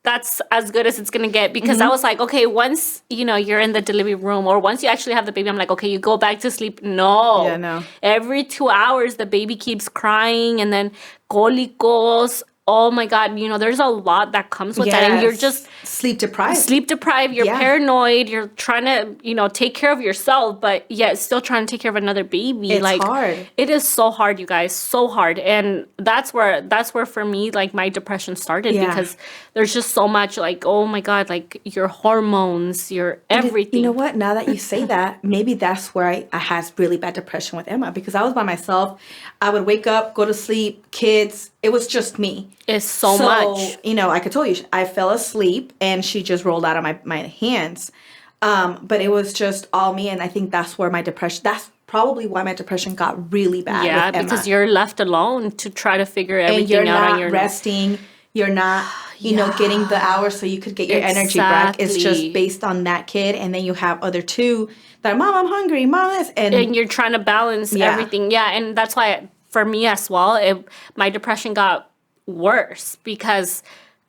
Speaker 1: that's as good as it's going to get, because I was like, okay, once, you're in the delivery room, or once you actually have the baby, I'm like, okay, you go back to sleep. No.
Speaker 2: Yeah, no.
Speaker 1: Every 2 hours, the baby keeps crying, and then cólicos. Oh my God, there's a lot that comes with that, and you're just
Speaker 2: sleep deprived.
Speaker 1: You're paranoid. You're trying to, take care of yourself, but yet still trying to take care of another baby.
Speaker 2: It's hard.
Speaker 1: It is so hard, you guys, so hard. And that's where for me, my depression started, because there's just so much, oh my God, your hormones, your everything.
Speaker 2: You know what? Now that you say that, maybe that's where I had really bad depression with Emma, because I was by myself. I would wake up, go to sleep, kids. It was just me.
Speaker 1: It's so much.
Speaker 2: I could tell you, I fell asleep and she just rolled out of my hands. But it was just all me. And I think that's probably why my depression got really bad.
Speaker 1: Yeah,
Speaker 2: with Emma.
Speaker 1: because you're left alone to try to figure everything
Speaker 2: and you're
Speaker 1: out.
Speaker 2: Not resting. You're not, getting the hours so you could get your energy back. It's just based on that kid. And then you have other 2 that are, Mom, I'm hungry. Mom, this.
Speaker 1: And you're trying to balance everything. Yeah, and that's why for me as well, my depression got worse, because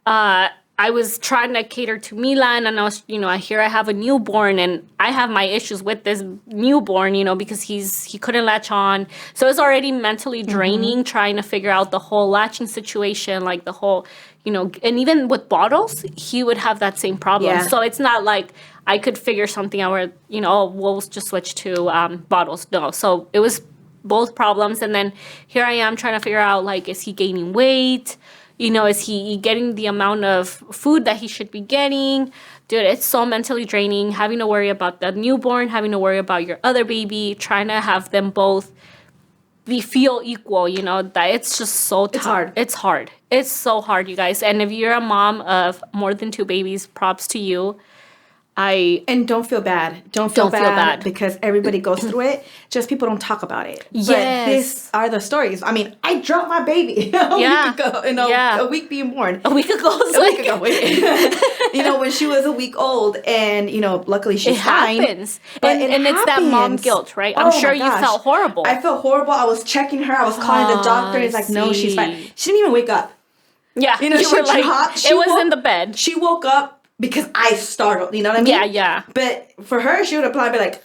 Speaker 1: I was trying to cater to Milan, and I was, I have a newborn, and I have my issues with this newborn, because he couldn't latch on. So it's already mentally draining trying to figure out the whole latching situation, the whole, and even with bottles, he would have that same problem.
Speaker 2: Yeah.
Speaker 1: So it's not like I could figure something out where, we'll just switch to bottles. No. So it was both problems. And then here I am trying to figure out, is he gaining weight? Is he getting the amount of food that he should be getting? Dude, it's so mentally draining, having to worry about the newborn, having to worry about your other baby, trying to have them both, we feel equal, you know, that it's just so tough.
Speaker 2: It's hard.
Speaker 1: It's hard. It's so hard, you guys. And if you're a mom of more than 2 babies, props to you.
Speaker 2: And don't feel bad. Don't feel bad because everybody goes through it. Just people don't talk about it.
Speaker 1: Yes.
Speaker 2: But these are the stories. I mean, I dropped my baby a week ago. You know, a week being born.
Speaker 1: A week ago.
Speaker 2: You know, when she was a week old, and you know, luckily she's fine.
Speaker 1: It happens. And it's that mom guilt, right? I'm sure you felt horrible.
Speaker 2: I felt horrible. I was checking her. I was calling the doctor. He's like, no, she's fine. She didn't even wake up.
Speaker 1: Yeah.
Speaker 2: You know, she was like,
Speaker 1: it was in the bed.
Speaker 2: She woke up because I startled, you know what I mean?
Speaker 1: Yeah.
Speaker 2: But for her, she would apply, be like,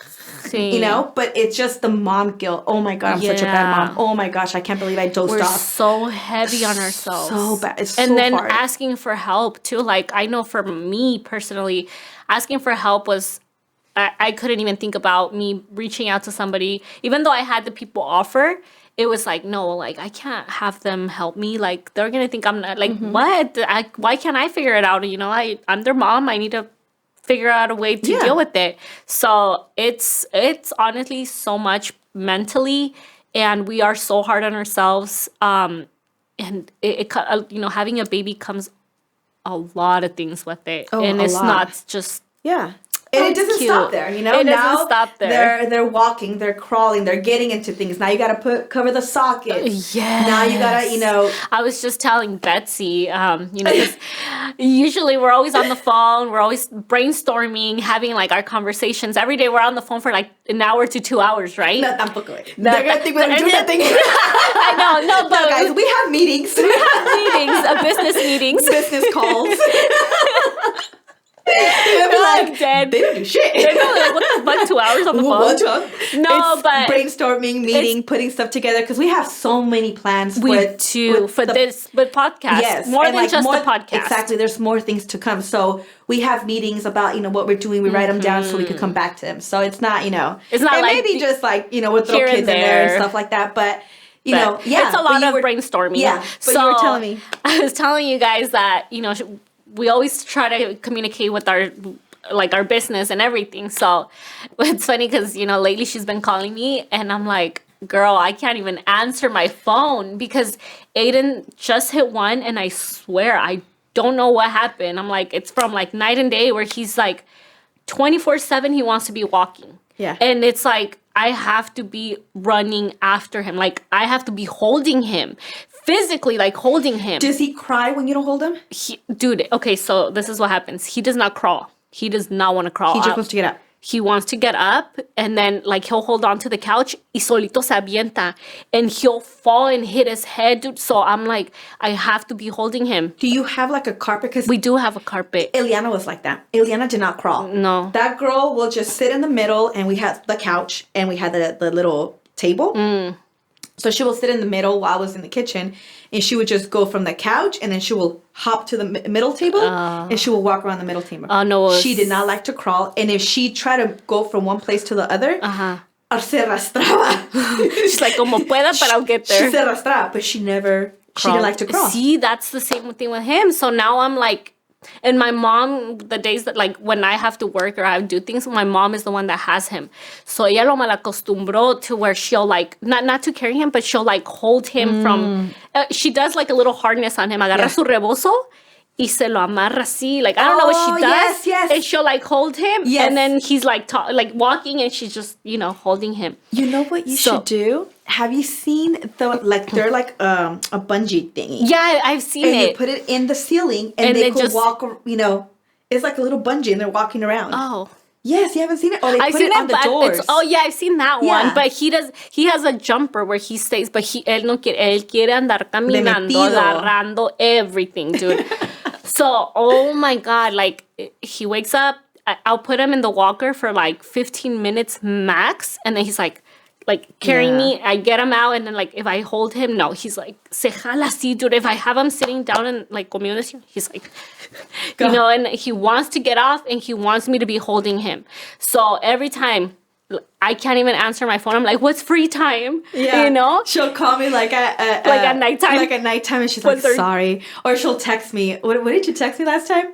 Speaker 2: you know, but it's just the mom guilt. Oh my God, I'm such a bad mom. Oh my gosh, I can't believe I dozed off.
Speaker 1: We're so heavy on ourselves.
Speaker 2: So bad. It's
Speaker 1: and
Speaker 2: so
Speaker 1: then
Speaker 2: hard.
Speaker 1: asking for help too. Like, I know for me personally, asking for help was, I couldn't even think about me reaching out to somebody. Even though I had the people offer, it was like, no, like, I can't have them help me. Like, they're going to think I'm not, like, what? Why can't I figure it out? You know, I'm their mom. I need to figure out a way to deal with it. So it's honestly so much mentally, and we are so hard on ourselves. And it you know, having a baby comes a lot of things with it. And it's not just...
Speaker 2: Yeah. And it doesn't stop there, you know.
Speaker 1: It doesn't stop there.
Speaker 2: They're walking, they're crawling, they're getting into things. Now you gotta cover the socket.
Speaker 1: Yes.
Speaker 2: Now you gotta, you know.
Speaker 1: I was just telling Betsy, you know, 'cause usually we're always on the phone, we're always brainstorming, having like our conversations every day. We're on the phone for like an hour to 2 hours, right?
Speaker 2: No, tampoco. They're gonna think we're doing nothing.
Speaker 1: I know, no, but
Speaker 2: guys, we have meetings.
Speaker 1: Business meetings,
Speaker 2: business calls.
Speaker 1: like dead.
Speaker 2: They don't do shit.
Speaker 1: They're like, what the fuck, 2 hours on the phone? No,
Speaker 2: it's
Speaker 1: but
Speaker 2: brainstorming, meeting, putting stuff together because we have so many plans.
Speaker 1: For this podcast.
Speaker 2: Yes,
Speaker 1: more than just the podcast.
Speaker 2: Exactly. There's more things to come. So we have meetings about, you know, what we're doing. We write them down so we could come back to them. So it's not, you know,
Speaker 1: it's not like
Speaker 2: maybe just like, you know, we'll throw kids in there and stuff like that. But you know,
Speaker 1: it's a lot of brainstorming.
Speaker 2: Yeah. But you were telling me.
Speaker 1: I was telling you guys that, you know, we always try to communicate with our business and everything. So it's funny because, you know, lately she's been calling me and I'm like, girl, I can't even answer my phone because Aiden just hit 1 and I swear I don't know what happened. I'm like, it's from like night and day where he's like 24/7 he wants to be walking.
Speaker 2: Yeah.
Speaker 1: And it's like I have to be running after him. Like I have to be holding him. Physically, like holding him.
Speaker 2: Does he cry when you don't hold him?
Speaker 1: Dude, okay, so this is what happens. He does not crawl. He does not want to crawl.
Speaker 2: He just wants to get up.
Speaker 1: He wants to get up, and then like he'll hold on to the couch y solito se avienta, and he'll fall and hit his head, dude. So I'm like, I have to be holding him.
Speaker 2: Do you have like a carpet? Because
Speaker 1: we do have a carpet.
Speaker 2: Eliana was like that. Eliana did not crawl.
Speaker 1: No.
Speaker 2: That girl will just sit in the middle, and we had the couch, and we had the little table. So she will sit in the middle while I was in the kitchen, and she would just go from the couch, and then she will hop to the middle table, and she will walk around the middle table.
Speaker 1: Oh, no.
Speaker 2: She did not like to crawl, and if she tried to go from one place to the other, se arrastraba.
Speaker 1: She's like, como pueda, but I'll get there.
Speaker 2: She se arrastraba, but she didn't like to crawl.
Speaker 1: See, that's the same thing with him. So now I'm like, and my mom, the days that like when I have to work or I do things, my mom is the one that has him. So ella lo malacostumbró to where she'll like, not to carry him, but she'll like hold him from, she does like a little harness on him. Agarra su rebozo y se lo amarra así. Like, I don't know what she does.
Speaker 2: Yes.
Speaker 1: And she'll like hold him.
Speaker 2: Yes.
Speaker 1: And then he's like walking and she's just, you know, holding him.
Speaker 2: You know what you should do? Have you seen they're like a bungee thingy?
Speaker 1: Yeah, I've seen
Speaker 2: and
Speaker 1: it.
Speaker 2: You put it in the ceiling and they could just walk, you know, it's like a little bungee and they're walking around.
Speaker 1: Oh.
Speaker 2: Yes, you haven't seen it? Oh, they
Speaker 1: I've
Speaker 2: put
Speaker 1: seen
Speaker 2: it on the doors.
Speaker 1: Yeah, I've seen that one. But he has a jumper where he stays, but él quiere andar caminando, agarrando everything, dude. So, oh my God, like he wakes up, I'll put him in the walker for like 15 minutes max, and then he's like carrying me. I get him out, and then like if I hold him, no, he's like se jala así, dude. If I have him sitting down and like comiendo, he's like, you know, and he wants to get off, and he wants me to be holding him. So every time I can't even answer my phone, I'm like, what's free time?
Speaker 2: Yeah.
Speaker 1: You know?
Speaker 2: She'll call me like at
Speaker 1: nighttime.
Speaker 2: Like at nighttime, and she's like, sorry. Or she'll text me. What did you text me last time?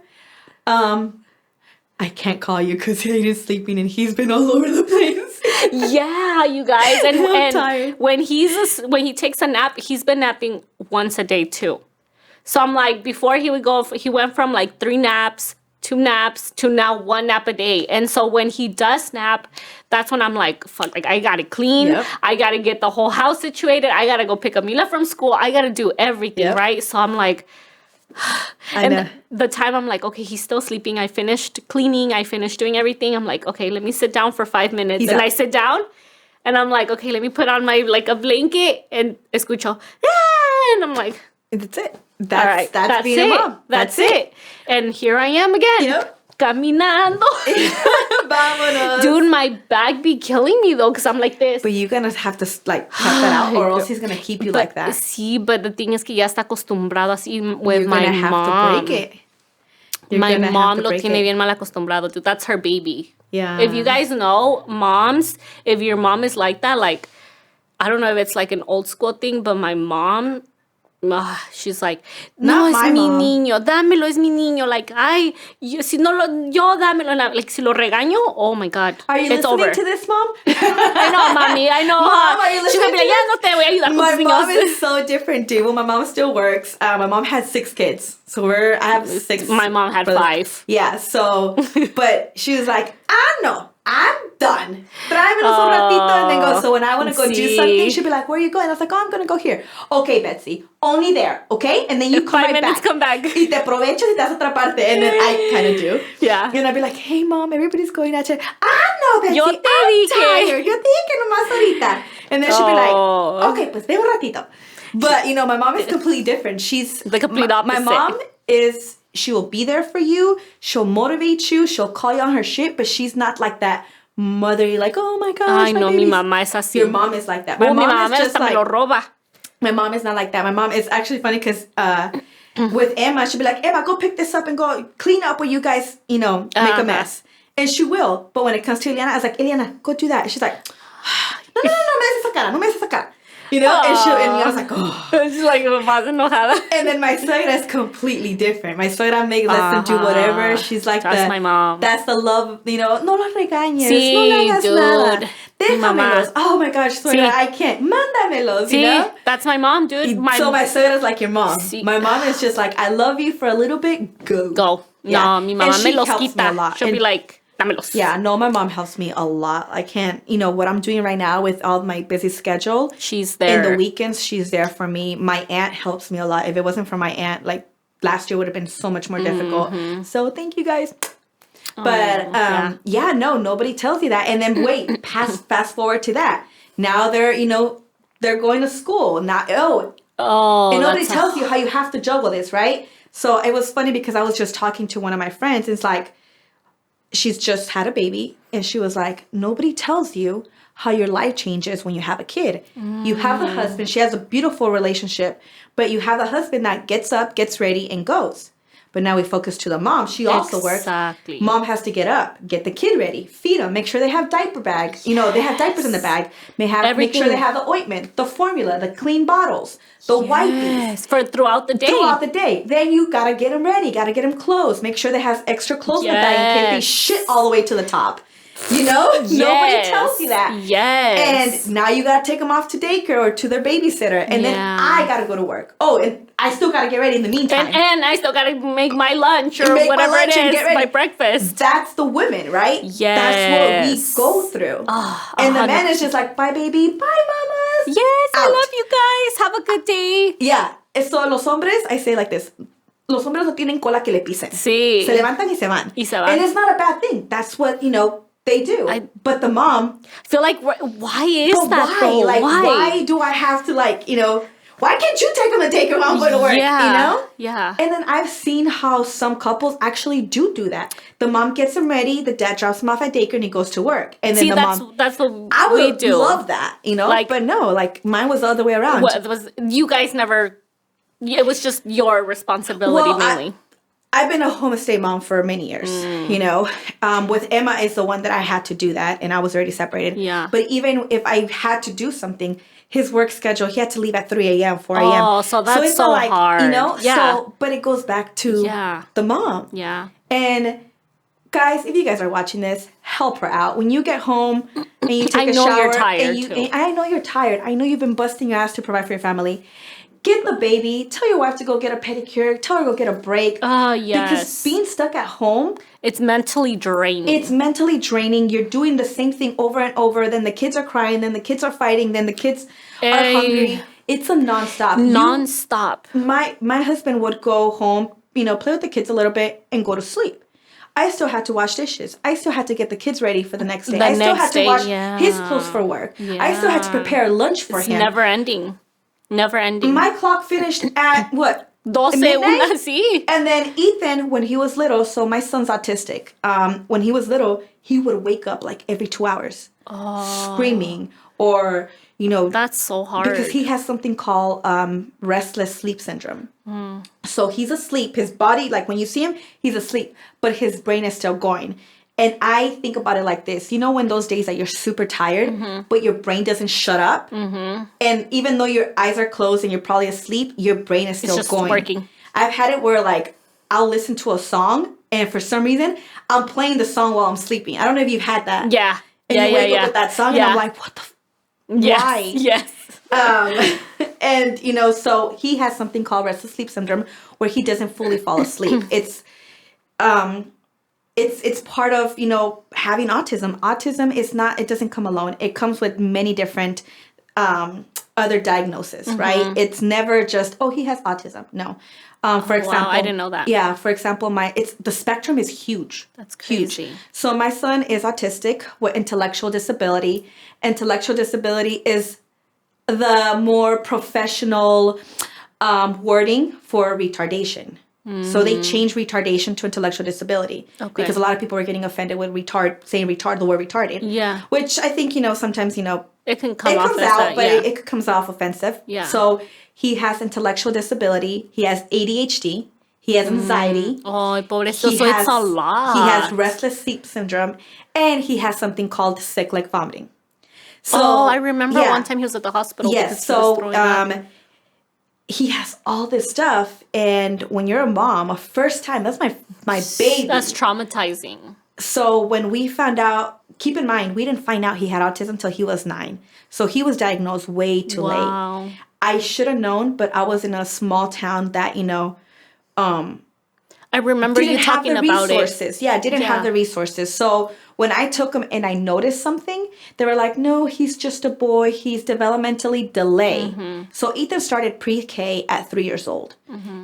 Speaker 2: I can't call you because Hayden's sleeping and he's been all over the place.
Speaker 1: Yeah, you guys. And,
Speaker 2: I'm tired.
Speaker 1: when he takes a nap, he's been napping once a day too. So I'm like, before he went from like 3 naps, 2 naps to now 1 nap a day. And so when he does nap, that's when I'm like, fuck, like I gotta clean.
Speaker 2: Yep.
Speaker 1: I gotta get the whole house situated. I gotta go pick up Mila from school. I gotta do everything,
Speaker 2: Yep.
Speaker 1: right? So I'm like,
Speaker 2: I know.
Speaker 1: the time I'm like, okay, he's still sleeping. I finished cleaning. I finished doing everything. I'm like, okay, let me sit down for 5 minutes.
Speaker 2: He's
Speaker 1: and
Speaker 2: up.
Speaker 1: I sit down and I'm like, okay, let me put on my, like a blanket and escucho. "Ah," and I'm like,
Speaker 2: That's it.
Speaker 1: all right,
Speaker 2: That's being
Speaker 1: it.
Speaker 2: a mom.
Speaker 1: That's it. And here I am again.
Speaker 2: Yep.
Speaker 1: Caminando.
Speaker 2: Vámonos.
Speaker 1: Dude, my back be killing me though, because I'm like this.
Speaker 2: But you're gonna have to like cut that out, or else he's gonna keep you like that.
Speaker 1: Sí, but the thing is que ya está acostumbrado así with
Speaker 2: You're
Speaker 1: my
Speaker 2: gonna have
Speaker 1: mom.
Speaker 2: to break it. You're
Speaker 1: My
Speaker 2: gonna have
Speaker 1: mom
Speaker 2: to
Speaker 1: lo
Speaker 2: break
Speaker 1: tiene
Speaker 2: it.
Speaker 1: bien mal acostumbrado, dude. That's her baby.
Speaker 2: Yeah.
Speaker 1: If you guys know, moms, if your mom is like that, like, I don't know if it's like an old school thing, but my mom, she's like, no,
Speaker 2: Not
Speaker 1: es
Speaker 2: my
Speaker 1: mi
Speaker 2: mom.
Speaker 1: niño, dámelo, es mi niño. Like, si no yo dámelo. Like, si lo regaño, oh my God.
Speaker 2: Are you
Speaker 1: it's
Speaker 2: listening
Speaker 1: over.
Speaker 2: to this, Mom?
Speaker 1: I know, mommy, I know.
Speaker 2: Mom, are you
Speaker 1: She's gonna be like,
Speaker 2: listening
Speaker 1: ya no te voy a ayudar con
Speaker 2: My
Speaker 1: tus
Speaker 2: mom
Speaker 1: niños.
Speaker 2: is so different, dude. Well, my mom still works. My mom has 6 kids. So I have 6.
Speaker 1: My mom had
Speaker 2: brothers.
Speaker 1: 5.
Speaker 2: Yeah, so, but she was like, no, I'm done. Tráemelos un ratito and then go. So when I want to go do
Speaker 1: Sí.
Speaker 2: something, she'll be like, where are you going? I was like, oh, I'm going to go here. Okay, Betsy, only there, okay? And then you
Speaker 1: In
Speaker 2: come
Speaker 1: 5
Speaker 2: right
Speaker 1: minutes,
Speaker 2: back.
Speaker 1: come back.
Speaker 2: Y te aprovechas y te das otra parte. And then I kind of do.
Speaker 1: Yeah.
Speaker 2: And I'd be like, hey, Mom, everybody's going out here. No, Betsy,
Speaker 1: Yo te
Speaker 2: I'm
Speaker 1: dije.
Speaker 2: tired. Yo te dije nomás ahorita. And then she'll be like,
Speaker 1: Oh.
Speaker 2: okay, pues ve un ratito. But, my mom is completely different. She's
Speaker 1: The complete
Speaker 2: My
Speaker 1: opposite.
Speaker 2: mom is, she will be there for you. She'll motivate you. She'll call you on her shit, but she's not like that motherly, like, oh my gosh,
Speaker 1: Ay,
Speaker 2: my
Speaker 1: no, mi
Speaker 2: baby's...
Speaker 1: mamá es así.
Speaker 2: Your mom is like that.
Speaker 1: Oh, mi
Speaker 2: My
Speaker 1: mamá
Speaker 2: mom is just
Speaker 1: hasta me lo roba.
Speaker 2: my mom is not like that. My mom is actually funny because with Emma, she'll be like, Emma, go pick this up and go clean up where you guys, make a mess. And she will. But when it comes to Eliana, I was like, Eliana, go do that. And she's like, no me haces esa cara, no me haces esa cara. And Eliana's like, oh.
Speaker 1: She's like, más enojada.
Speaker 2: And then my suegra is completely different. My suegra lets them do whatever. She's like
Speaker 1: That's my mom.
Speaker 2: That's the love, no los regañes.
Speaker 1: Sí,
Speaker 2: no le hagas
Speaker 1: dude.
Speaker 2: nada.
Speaker 1: Mi
Speaker 2: Déjamelos.
Speaker 1: mamá.
Speaker 2: Oh my gosh, suegra,
Speaker 1: Sí.
Speaker 2: I can't. Mándamelos,
Speaker 1: See, that's my mom, dude.
Speaker 2: So my suegra's like your mom.
Speaker 1: Sí.
Speaker 2: My mom is just like, I love you for a little bit, go.
Speaker 1: Yeah. No, mi mamá
Speaker 2: And
Speaker 1: me
Speaker 2: she
Speaker 1: los
Speaker 2: helps me a
Speaker 1: quita.
Speaker 2: lot.
Speaker 1: She'll be
Speaker 2: And-
Speaker 1: like, dámelos.
Speaker 2: Yeah, no, my mom helps me a lot. I can't, what I'm doing right now with all my busy schedule.
Speaker 1: She's there.
Speaker 2: In the weekends, she's there for me. My aunt helps me a lot. If it wasn't for my aunt, like last year would have been so much more difficult. So thank you guys. But no, nobody tells you that. And then wait, fast forward to that. Now they're going to school. Now, and nobody tells you how you have to juggle this, right? So it was funny because I was just talking to one of my friends. It's like, she's just had a baby, and she was like, nobody tells you how your life changes when you have a kid. You have the husband. She has a beautiful relationship, but you have the husband that gets up, gets ready, and goes. But now we focus to the mom. She also works.
Speaker 1: Exactly.
Speaker 2: Mom has to get up, get the kid ready, feed them, make sure they have diaper bags. They have diapers in the bag. Make sure they have the ointment, the formula, the clean bottles, the wipes.
Speaker 1: For throughout the day.
Speaker 2: Throughout the day. Then you gotta get them ready, gotta get them clothes. Make sure they have extra clothes in the bag in case they shit all the way to the top. Nobody tells you that.
Speaker 1: Yes.
Speaker 2: And now you gotta take them off to daycare or to their babysitter, and then I gotta go to work. Oh, and I still gotta get ready in the meantime.
Speaker 1: And I still gotta make my lunch or
Speaker 2: Make my
Speaker 1: whatever
Speaker 2: lunch and
Speaker 1: it
Speaker 2: get
Speaker 1: is,
Speaker 2: ready.
Speaker 1: my breakfast.
Speaker 2: That's the women, right?
Speaker 1: Yes.
Speaker 2: That's what we go through. And the man is just like, bye, baby. Bye, mamas.
Speaker 1: Yes, I
Speaker 2: Out.
Speaker 1: love you guys. Have a good day.
Speaker 2: Yeah. So los hombres, I say like this. Los hombres no tienen cola que le pisen.
Speaker 1: Sí.
Speaker 2: Se levantan y se van.
Speaker 1: Y se van.
Speaker 2: And it's not a bad thing. That's what, they do. But the mom...
Speaker 1: Feel like, why is
Speaker 2: But
Speaker 1: that
Speaker 2: why?
Speaker 1: though?
Speaker 2: Like, why do I have to, why can't you take them and take them out and go to work,
Speaker 1: Yeah.
Speaker 2: And then I've seen how some couples actually do that. The mom gets them ready, the dad drops them off at daycare, and he goes to work. And then
Speaker 1: that's what
Speaker 2: I
Speaker 1: we
Speaker 2: would
Speaker 1: do.
Speaker 2: love that, but no, mine was the other way around.
Speaker 1: You guys never, it was just your responsibility mainly.
Speaker 2: I've been a home-stay mom for many years, with Emma is the one that I had to do that, and I was already separated.
Speaker 1: Yeah.
Speaker 2: But even if I had to do something, his work schedule, he had to leave at 3 a.m., 4 a.m.
Speaker 1: Oh, so that's
Speaker 2: it's
Speaker 1: so
Speaker 2: not
Speaker 1: hard. Yeah.
Speaker 2: So, but it goes back to the mom.
Speaker 1: Yeah.
Speaker 2: And guys, if you guys are watching this, help her out. When you get home and you take a shower,
Speaker 1: you're tired too.
Speaker 2: and I know you're tired. I know you've been busting your ass to provide for your family. Get the baby. Tell your wife to go get a pedicure. Tell her to go get a break.
Speaker 1: Oh, yes.
Speaker 2: Because being stuck at home,
Speaker 1: it's mentally draining.
Speaker 2: You're doing the same thing over and over. Then the kids are crying. Then the kids are fighting. Then the kids are hungry. It's a nonstop. My husband would go home, play with the kids a little bit and go to sleep. I still had to wash dishes. I still had to get the kids ready for the next day. I still had to wash his clothes for work. Yeah. I still had to prepare lunch for him.
Speaker 1: Never ending.
Speaker 2: My clock finished at what?
Speaker 1: 12, una, sí.
Speaker 2: And then Ethan, when he was little, so my son's autistic. When he was little, he would wake up like every 2 hours, screaming, or
Speaker 1: that's so hard
Speaker 2: because he has something called restless sleep syndrome. So he's asleep. His body, like when you see him, he's asleep, but his brain is still going. And I think about it like this. When those days that you're super tired, but your brain doesn't shut up. And even though your eyes are closed and you're probably asleep, your brain is still going. Working. I've had it where like I'll listen to a song and for some reason I'm playing the song while I'm sleeping. I don't know if you've had that.
Speaker 1: Yeah.
Speaker 2: And you wake up with that song and I'm like, what the why?
Speaker 1: Yes.
Speaker 2: And so he has something called restless sleep syndrome where he doesn't fully fall asleep. It's part of, having autism. Autism is not, it doesn't come alone. It comes with many different other diagnoses, right? It's never just, he has autism. No. For example,
Speaker 1: wow, I didn't know that.
Speaker 2: Yeah, for example, the spectrum is huge.
Speaker 1: That's crazy.
Speaker 2: Huge. So my son is autistic with intellectual disability. Intellectual disability is the more professional wording for retardation. So they changed retardation to intellectual disability because a lot of people are getting offended with saying the word retarded. Yeah. Which I think, sometimes,
Speaker 1: it can come off
Speaker 2: comes out, but it comes off offensive. Yeah. So he has intellectual disability. He has ADHD. He has anxiety.
Speaker 1: Oh, pobrecito. So it's a lot.
Speaker 2: He has restless sleep syndrome. And he has something called cyclic vomiting. So,
Speaker 1: I remember one time he was at the hospital.
Speaker 2: Yes. So he has all this stuff. And when you're a mom, first time, that's my baby.
Speaker 1: That's traumatizing.
Speaker 2: So when we found out, keep in mind, we didn't find out he had autism until he was 9. So he was diagnosed way too late. I should have known, but I was in a small town that,
Speaker 1: I remember you talking about
Speaker 2: it. Yeah, didn't have the resources. So when I took him and I noticed something, they were like, no, he's just a boy. He's developmentally delayed. So Ethan started pre-K at 3 years old.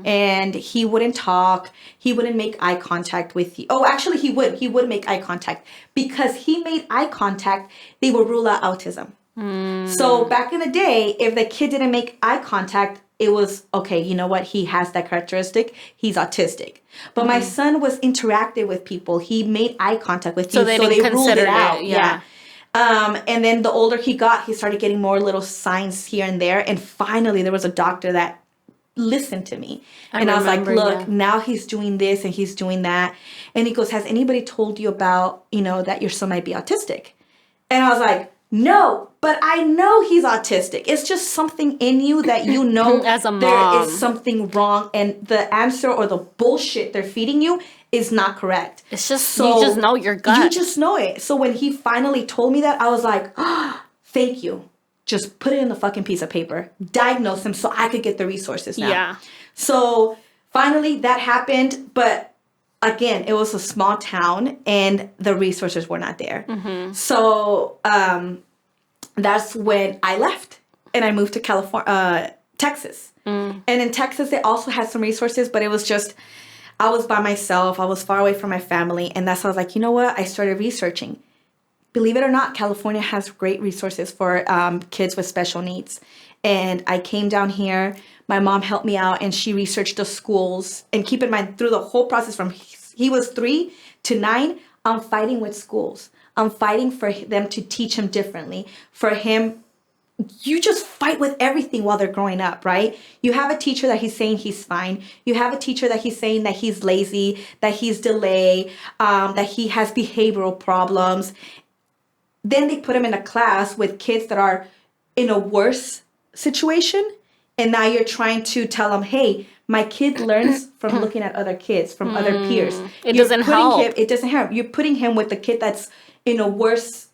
Speaker 2: And he wouldn't talk. He wouldn't make eye contact with you. Oh, actually, he would. He would make eye contact. Because he made eye contact, they would rule out autism. So back in the day, if the kid didn't make eye contact, it was, okay, you know what? He has that characteristic. He's autistic. But my son was interactive with people. He made eye contact with you. So they ruled it out. Yeah. And then the older he got, he started getting more little signs here and there. And finally, there was a doctor that listened to me. And I was like, look, now he's doing this and he's doing that. And he goes, has anybody told you about, that your son might be autistic? And I was like, no, but I know he's autistic. It's just something in you that
Speaker 1: as a mom,
Speaker 2: there is something wrong, and the answer or the bullshit they're feeding you is not correct.
Speaker 1: It's just, you just know your gut.
Speaker 2: You just know it. So when he finally told me that, I was like, thank you. Just put it in the fucking piece of paper. Diagnose him so I could get the resources now. Yeah. So finally that happened, but again, it was a small town and the resources were not there. So that's when I left and I moved to Texas. And in Texas, they also had some resources, but it was just, I was by myself. I was far away from my family. And that's how I was like, you know what? I started researching. Believe it or not, California has great resources for kids with special needs. And I came down here. My mom helped me out and she researched the schools. And keep in mind, through the whole process from he was 3 to 9, I'm fighting with schools. I'm fighting for them to teach him differently. For him, you just fight with everything while they're growing up, right? You have a teacher that he's saying he's fine. You have a teacher that he's saying that he's lazy, that he's delayed, that he has behavioral problems. Then they put him in a class with kids that are in a worse situation. And now you're trying to tell them, hey, my kid learns from looking at other kids, from other peers.
Speaker 1: It doesn't help.
Speaker 2: It doesn't help. You're putting him with the kid that's in a worse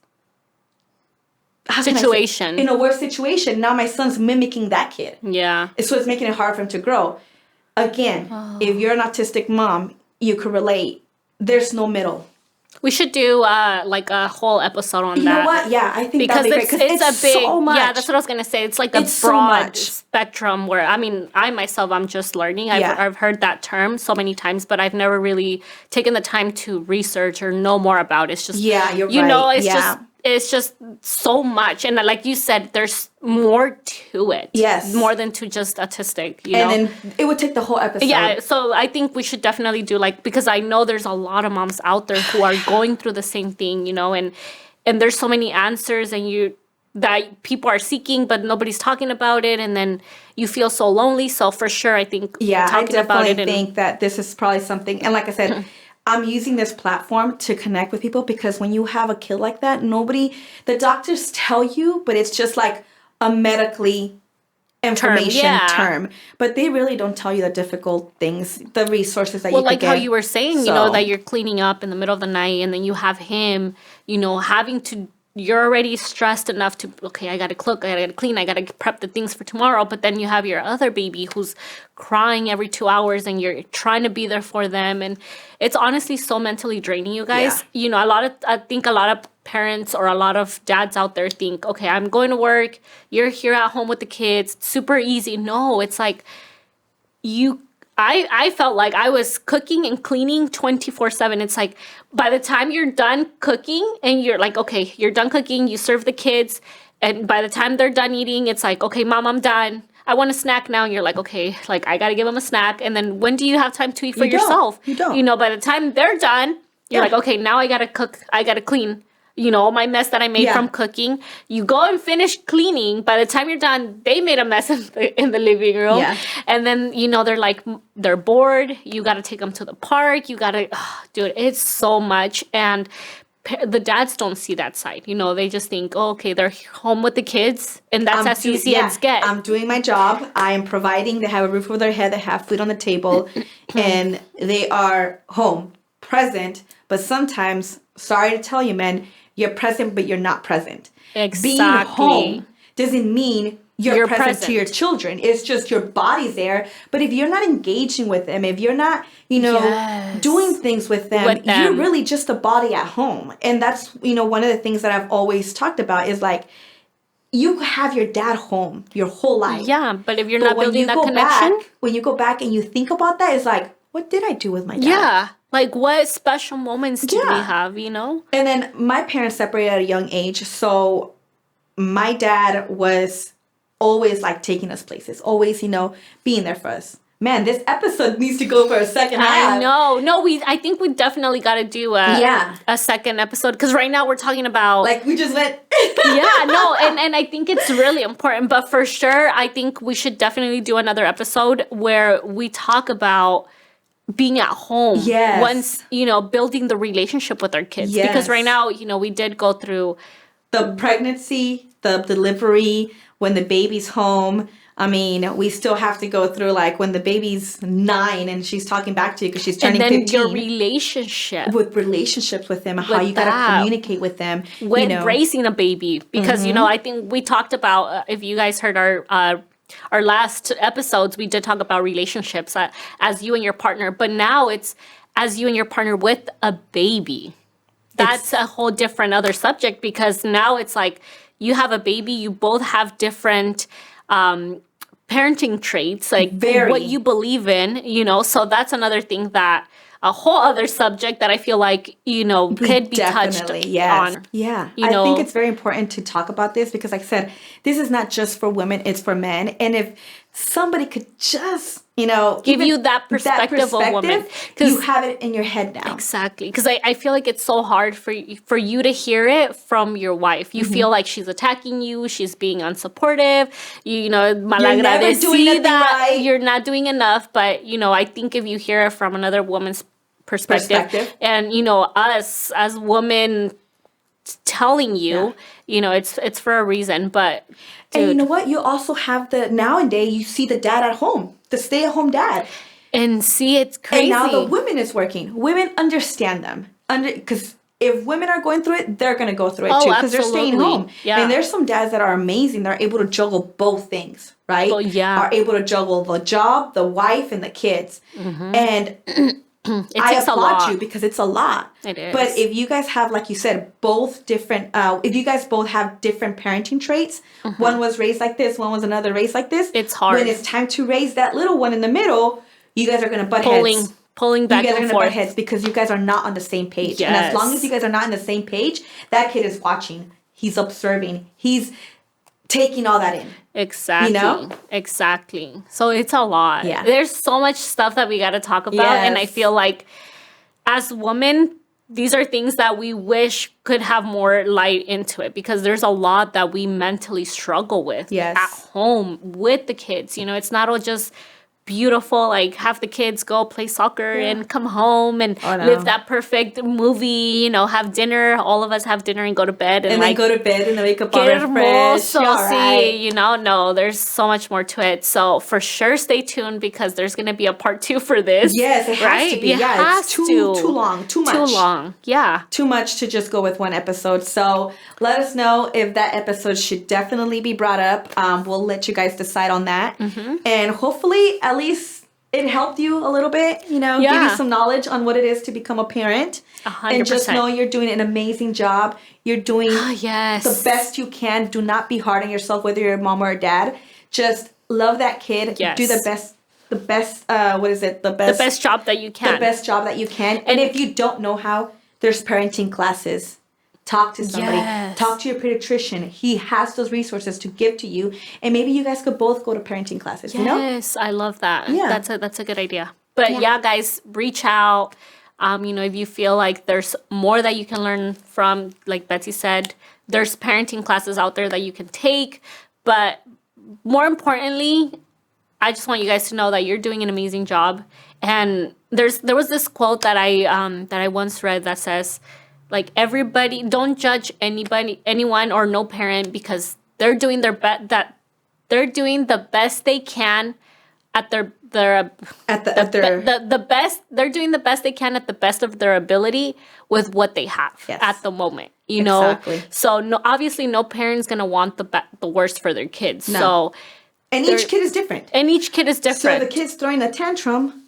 Speaker 1: situation.
Speaker 2: In a worse situation. Now my son's mimicking that kid.
Speaker 1: Yeah.
Speaker 2: So it's making it hard for him to grow. Again, if you're an autistic mom, you could relate. There's no middle.
Speaker 1: We should do like a whole episode on that.
Speaker 2: You know what? Yeah, I think
Speaker 1: because
Speaker 2: that'd be great.
Speaker 1: It's a big,
Speaker 2: so much.
Speaker 1: yeah, that's what I was gonna say. It's like a broad spectrum where I myself, I'm just learning. I've heard that term so many times, but I've never really taken the time to research or know more about it. It's just
Speaker 2: you're
Speaker 1: you
Speaker 2: right.
Speaker 1: know, it's just so much, and like you said, there's more to it.
Speaker 2: Yes,
Speaker 1: more than to just autistic. You know,
Speaker 2: and then it would take the whole episode.
Speaker 1: Yeah, so I think we should definitely do because I know there's a lot of moms out there who are going through the same thing, you know, and there's so many answers that people are seeking, but nobody's talking about it, and then you feel so lonely. So for sure, I think talking about it.
Speaker 2: I think that this is probably something, and like I said. I'm using this platform to connect with people because when you have a kid like that, the doctors tell you, but it's just like a medically information term. But they really don't tell you the difficult things, the resources that you could get.
Speaker 1: Well, like how you were saying, you know, that you're cleaning up in the middle of the night and then you have him, you know, you're already stressed enough to, okay, I got to cook, I got to clean, I got to prep the things for tomorrow. But then you have your other baby who's crying every 2 hours and you're trying to be there for them. And it's honestly so mentally draining, you guys. Yeah. You know, I think a lot of parents or a lot of dads out there think, okay, I'm going to work. You're here at home with the kids. It's super easy. No, it's like I felt like I was cooking and cleaning 24/7. It's like by the time you're done cooking and you're like, okay, you're done cooking, you serve the kids. And by the time they're done eating, it's like, okay, mom, I'm done. I want a snack now. And you're like, okay, like I got to give them a snack. And then when do you have time to eat for yourself?
Speaker 2: You don't.
Speaker 1: You know, by the time they're done, you're like, okay, now I got to cook. I got to clean. You know, my mess that I made from cooking. You go and finish cleaning. By the time you're done, they made a mess in the living room. Yeah. And then, you know, they're bored. You got to take them to the park. You got to, dude, it's so much. And the dads don't see that side. You know, they just think, oh, okay, they're home with the kids. And that's as easy as get.
Speaker 2: I'm doing my job. I am providing. They have a roof over their head. They have food on the table. And they are home, present. But sometimes, sorry to tell you, man, you're present, but you're not present.
Speaker 1: Exactly.
Speaker 2: Being home doesn't mean you're present to your children. It's just your body's there. But if you're not engaging with them, if you're not, you know, doing things with them, you're really just a body at home. And that's, you know, one of the things that I've always talked about is like, you have your dad home your whole life.
Speaker 1: Yeah, but if you're not building that connection.
Speaker 2: When you go back and you think about that, it's like, what did I do with my dad?
Speaker 1: Yeah. Like, what special moments do we have, you know?
Speaker 2: And then my parents separated at a young age. So my dad was always, like, taking us places. Always, you know, being there for us. Man, this episode needs to go for a second half.
Speaker 1: I know. No, I think we definitely got to do a second episode. Because right now we're talking about...
Speaker 2: Like, we just went...
Speaker 1: Yeah, no. And I think it's really important. But for sure, I think we should definitely do another episode where we talk about... being at home once, you know, building the relationship with our kids. Because right now, you know, we did go through
Speaker 2: the pregnancy, the delivery, when the baby's home. I mean, we still have to go through like when the baby's 9 and she's talking back to you because she's turning 15.
Speaker 1: And then your relationships
Speaker 2: with them, how you got to communicate with them.
Speaker 1: With raising a baby. Because, you know, I think we talked about, if you guys heard our last episodes, we did talk about relationships as you and your partner, but now it's as you and your partner with a baby. That's a whole different other subject because now it's like you have a baby, you both have different parenting traits, like what you believe in, you know, so that's another thing that a whole other subject that I feel like, you know, could be touched on.
Speaker 2: Yeah. I think it's very important to talk about this because like I said, this is not just for women, it's for men. And if somebody could just, you know,
Speaker 1: give you that perspective of women.
Speaker 2: You have it in your head now.
Speaker 1: Exactly. Because I feel like it's so hard for you to hear it from your wife. You feel like she's attacking you. She's being unsupportive. You know,
Speaker 2: you're never doing that right.
Speaker 1: You're not doing enough. But, you know, I think if you hear it from another woman's perspective. And, you know, us as women telling you, you know, it's for a reason. But
Speaker 2: and you know what? You also have nowadays you see the dad at home, the stay-at-home dad.
Speaker 1: And see, it's crazy.
Speaker 2: And now the woman is working. Women understand them. Because if women are going through it, they're going to go through it
Speaker 1: Oh,
Speaker 2: too because they're staying
Speaker 1: absolutely.
Speaker 2: home.
Speaker 1: Yeah.
Speaker 2: And there's some dads that are amazing. They're able to juggle both things, right?
Speaker 1: Oh, yeah.
Speaker 2: Are able to juggle the job, the wife, and the kids. And I
Speaker 1: takes a
Speaker 2: applaud
Speaker 1: lot.
Speaker 2: you because it's a lot.
Speaker 1: It is.
Speaker 2: But if you guys have, like you said, both different, if you guys both have different parenting traits, one was raised like this, one was another raised like this.
Speaker 1: It's hard.
Speaker 2: When it's time to raise that little one in the middle, you guys are going to butt heads.
Speaker 1: Pulling back
Speaker 2: you guys are
Speaker 1: and
Speaker 2: going to butt
Speaker 1: forth.
Speaker 2: heads because you guys are not on the same page.
Speaker 1: Yes.
Speaker 2: And as long as you guys are not on the same page, that kid is watching. He's observing. He's taking all that in.
Speaker 1: Exactly.
Speaker 2: You know?
Speaker 1: Exactly. So it's a lot.
Speaker 2: Yeah.
Speaker 1: There's so much stuff that we got to talk about. And I
Speaker 2: Yes.
Speaker 1: feel like as women, these are things that we wish could have more light into it because there's a lot that we mentally struggle with
Speaker 2: Yes.
Speaker 1: at home with the kids. You know, it's not all just beautiful, like have the kids go play soccer and come home and live that perfect movie, you know, have dinner, all of us have dinner and go to bed and
Speaker 2: then
Speaker 1: like
Speaker 2: go to bed and then wake up all
Speaker 1: que
Speaker 2: refreshed.
Speaker 1: hermoso,
Speaker 2: All
Speaker 1: sí,
Speaker 2: right.
Speaker 1: you know, no, there's so much more to it. So for sure, stay tuned because there's going to be a part 2 for this.
Speaker 2: Yes, it has
Speaker 1: right?
Speaker 2: to be.
Speaker 1: It
Speaker 2: Yeah,
Speaker 1: has
Speaker 2: it's too
Speaker 1: to.
Speaker 2: long, too much.
Speaker 1: Too long, yeah.
Speaker 2: Too much to just go with one episode. So let us know if that episode should definitely be brought up. We'll let you guys decide on that. And hopefully at least it helped you a little bit, you know, give you some knowledge on what it is to become a parent.
Speaker 1: 100%.
Speaker 2: And just know you're doing an amazing job. You're doing
Speaker 1: Yes.
Speaker 2: the best you can. Do not be hard on yourself, whether you're a mom or a dad. Just love that kid.
Speaker 1: Yes.
Speaker 2: Do the best, what is it?
Speaker 1: The best job that you can.
Speaker 2: The best job that you can. And if you don't know how, there's parenting classes. Talk to somebody.
Speaker 1: Yes.
Speaker 2: Talk to your pediatrician. He has those resources to give to you. And maybe you guys could both go to parenting classes, you know?
Speaker 1: Yes, I love that.
Speaker 2: Yeah.
Speaker 1: That's a good idea. But yeah, guys, reach out. You know, if you feel like there's more that you can learn from, like Betsy said, there's parenting classes out there that you can take. But more importantly, I just want you guys to know that you're doing an amazing job. And there was this quote that I once read that says, like, everybody, don't judge anyone or no parent because they're doing their they're doing the best they can at the best. They're doing the best they can at the best of their ability with what they have at the moment. You know, so no, obviously, no parent's gonna want the worst for their kids.
Speaker 2: No.
Speaker 1: So,
Speaker 2: and each kid is different.
Speaker 1: So
Speaker 2: the kid's throwing a tantrum.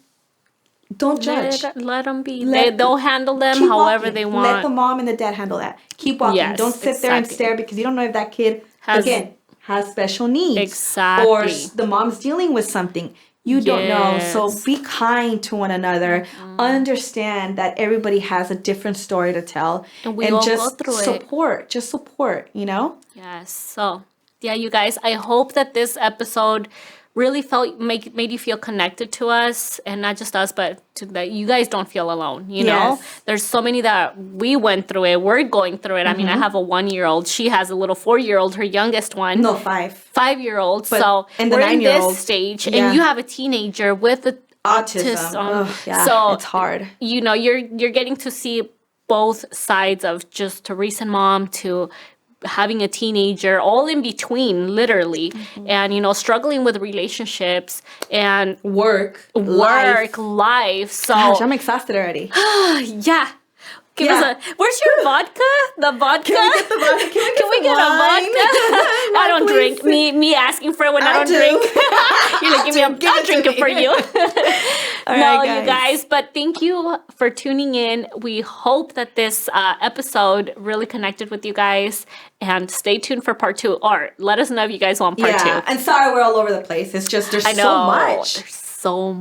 Speaker 2: Don't judge.
Speaker 1: Let them be. They'll handle them however
Speaker 2: walking.
Speaker 1: they want.
Speaker 2: Let the mom and the dad handle that. Keep walking.
Speaker 1: Yes,
Speaker 2: don't sit there and stare because you don't know if that kid, has special needs.
Speaker 1: Exactly.
Speaker 2: Or the mom's dealing with something. You don't know. So be kind to one another. Understand that everybody has a different story to tell.
Speaker 1: And we all
Speaker 2: just
Speaker 1: go through
Speaker 2: support.
Speaker 1: it.
Speaker 2: Just support, you know?
Speaker 1: Yes. So, yeah, you guys, I hope that this episode really made you feel connected to us, and not just us, but that you guys don't feel alone. You know, there's so many that we went through it. We're going through it. I mean, I have a 1-year-old. She has a little 4-year-old. Her youngest one.
Speaker 2: No, 5.
Speaker 1: 5-year-old.
Speaker 2: But,
Speaker 1: so
Speaker 2: and the
Speaker 1: we're in
Speaker 2: 9-year-old.
Speaker 1: this stage, and you have a teenager with the autism. So
Speaker 2: it's hard.
Speaker 1: You know, you're getting to see both sides of just a recent mom to having a teenager, all in between, literally, and you know, struggling with relationships and
Speaker 2: work,
Speaker 1: life. So
Speaker 2: gosh, I'm exhausted already.
Speaker 1: Yeah. Give us where's your vodka? The vodka?
Speaker 2: Can we get the vodka?
Speaker 1: Can we get a vodka? I don't drink. Me asking for it when I don't drink. You're like, I'll drink it for you. No, you guys, but thank you for tuning in. We hope that this episode really connected with you guys, and stay tuned for part 2, or let us know if you guys want part 2.
Speaker 2: And sorry we're all over the place. It's just there's so much. There's so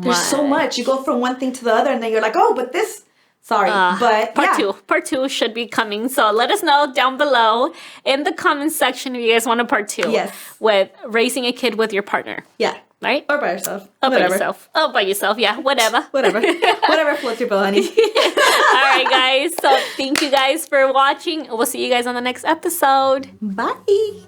Speaker 2: much. You go from one thing to the other, and then you're like, oh, but this. Sorry, but
Speaker 1: Part 2 should be coming. So let us know down below in the comments section if you guys want a part 2.
Speaker 2: Yes.
Speaker 1: With raising a kid with your partner.
Speaker 2: Yeah.
Speaker 1: Right?
Speaker 2: Or by yourself.
Speaker 1: By yourself. Yeah, whatever.
Speaker 2: Whatever floats your boat, honey.
Speaker 1: All right, guys. So thank you guys for watching. We'll see you guys on the next episode.
Speaker 2: Bye.